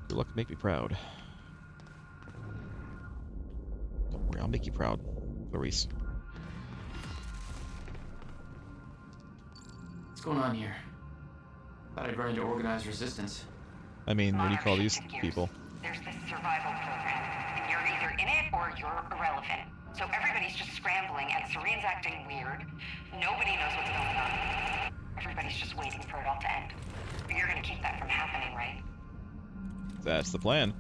Good luck, make me proud. Don't worry, I'll make you proud, Clarice. What's going on here? Thought I'd run into organized resistance. I mean, what do you call these people? There's this survival program, and you're either in it or you're irrelevant. So everybody's just scrambling, and Serene's acting weird. Nobody knows what's going on. Everybody's just waiting for it all to end. But you're gonna keep that from happening, right? That's the plan.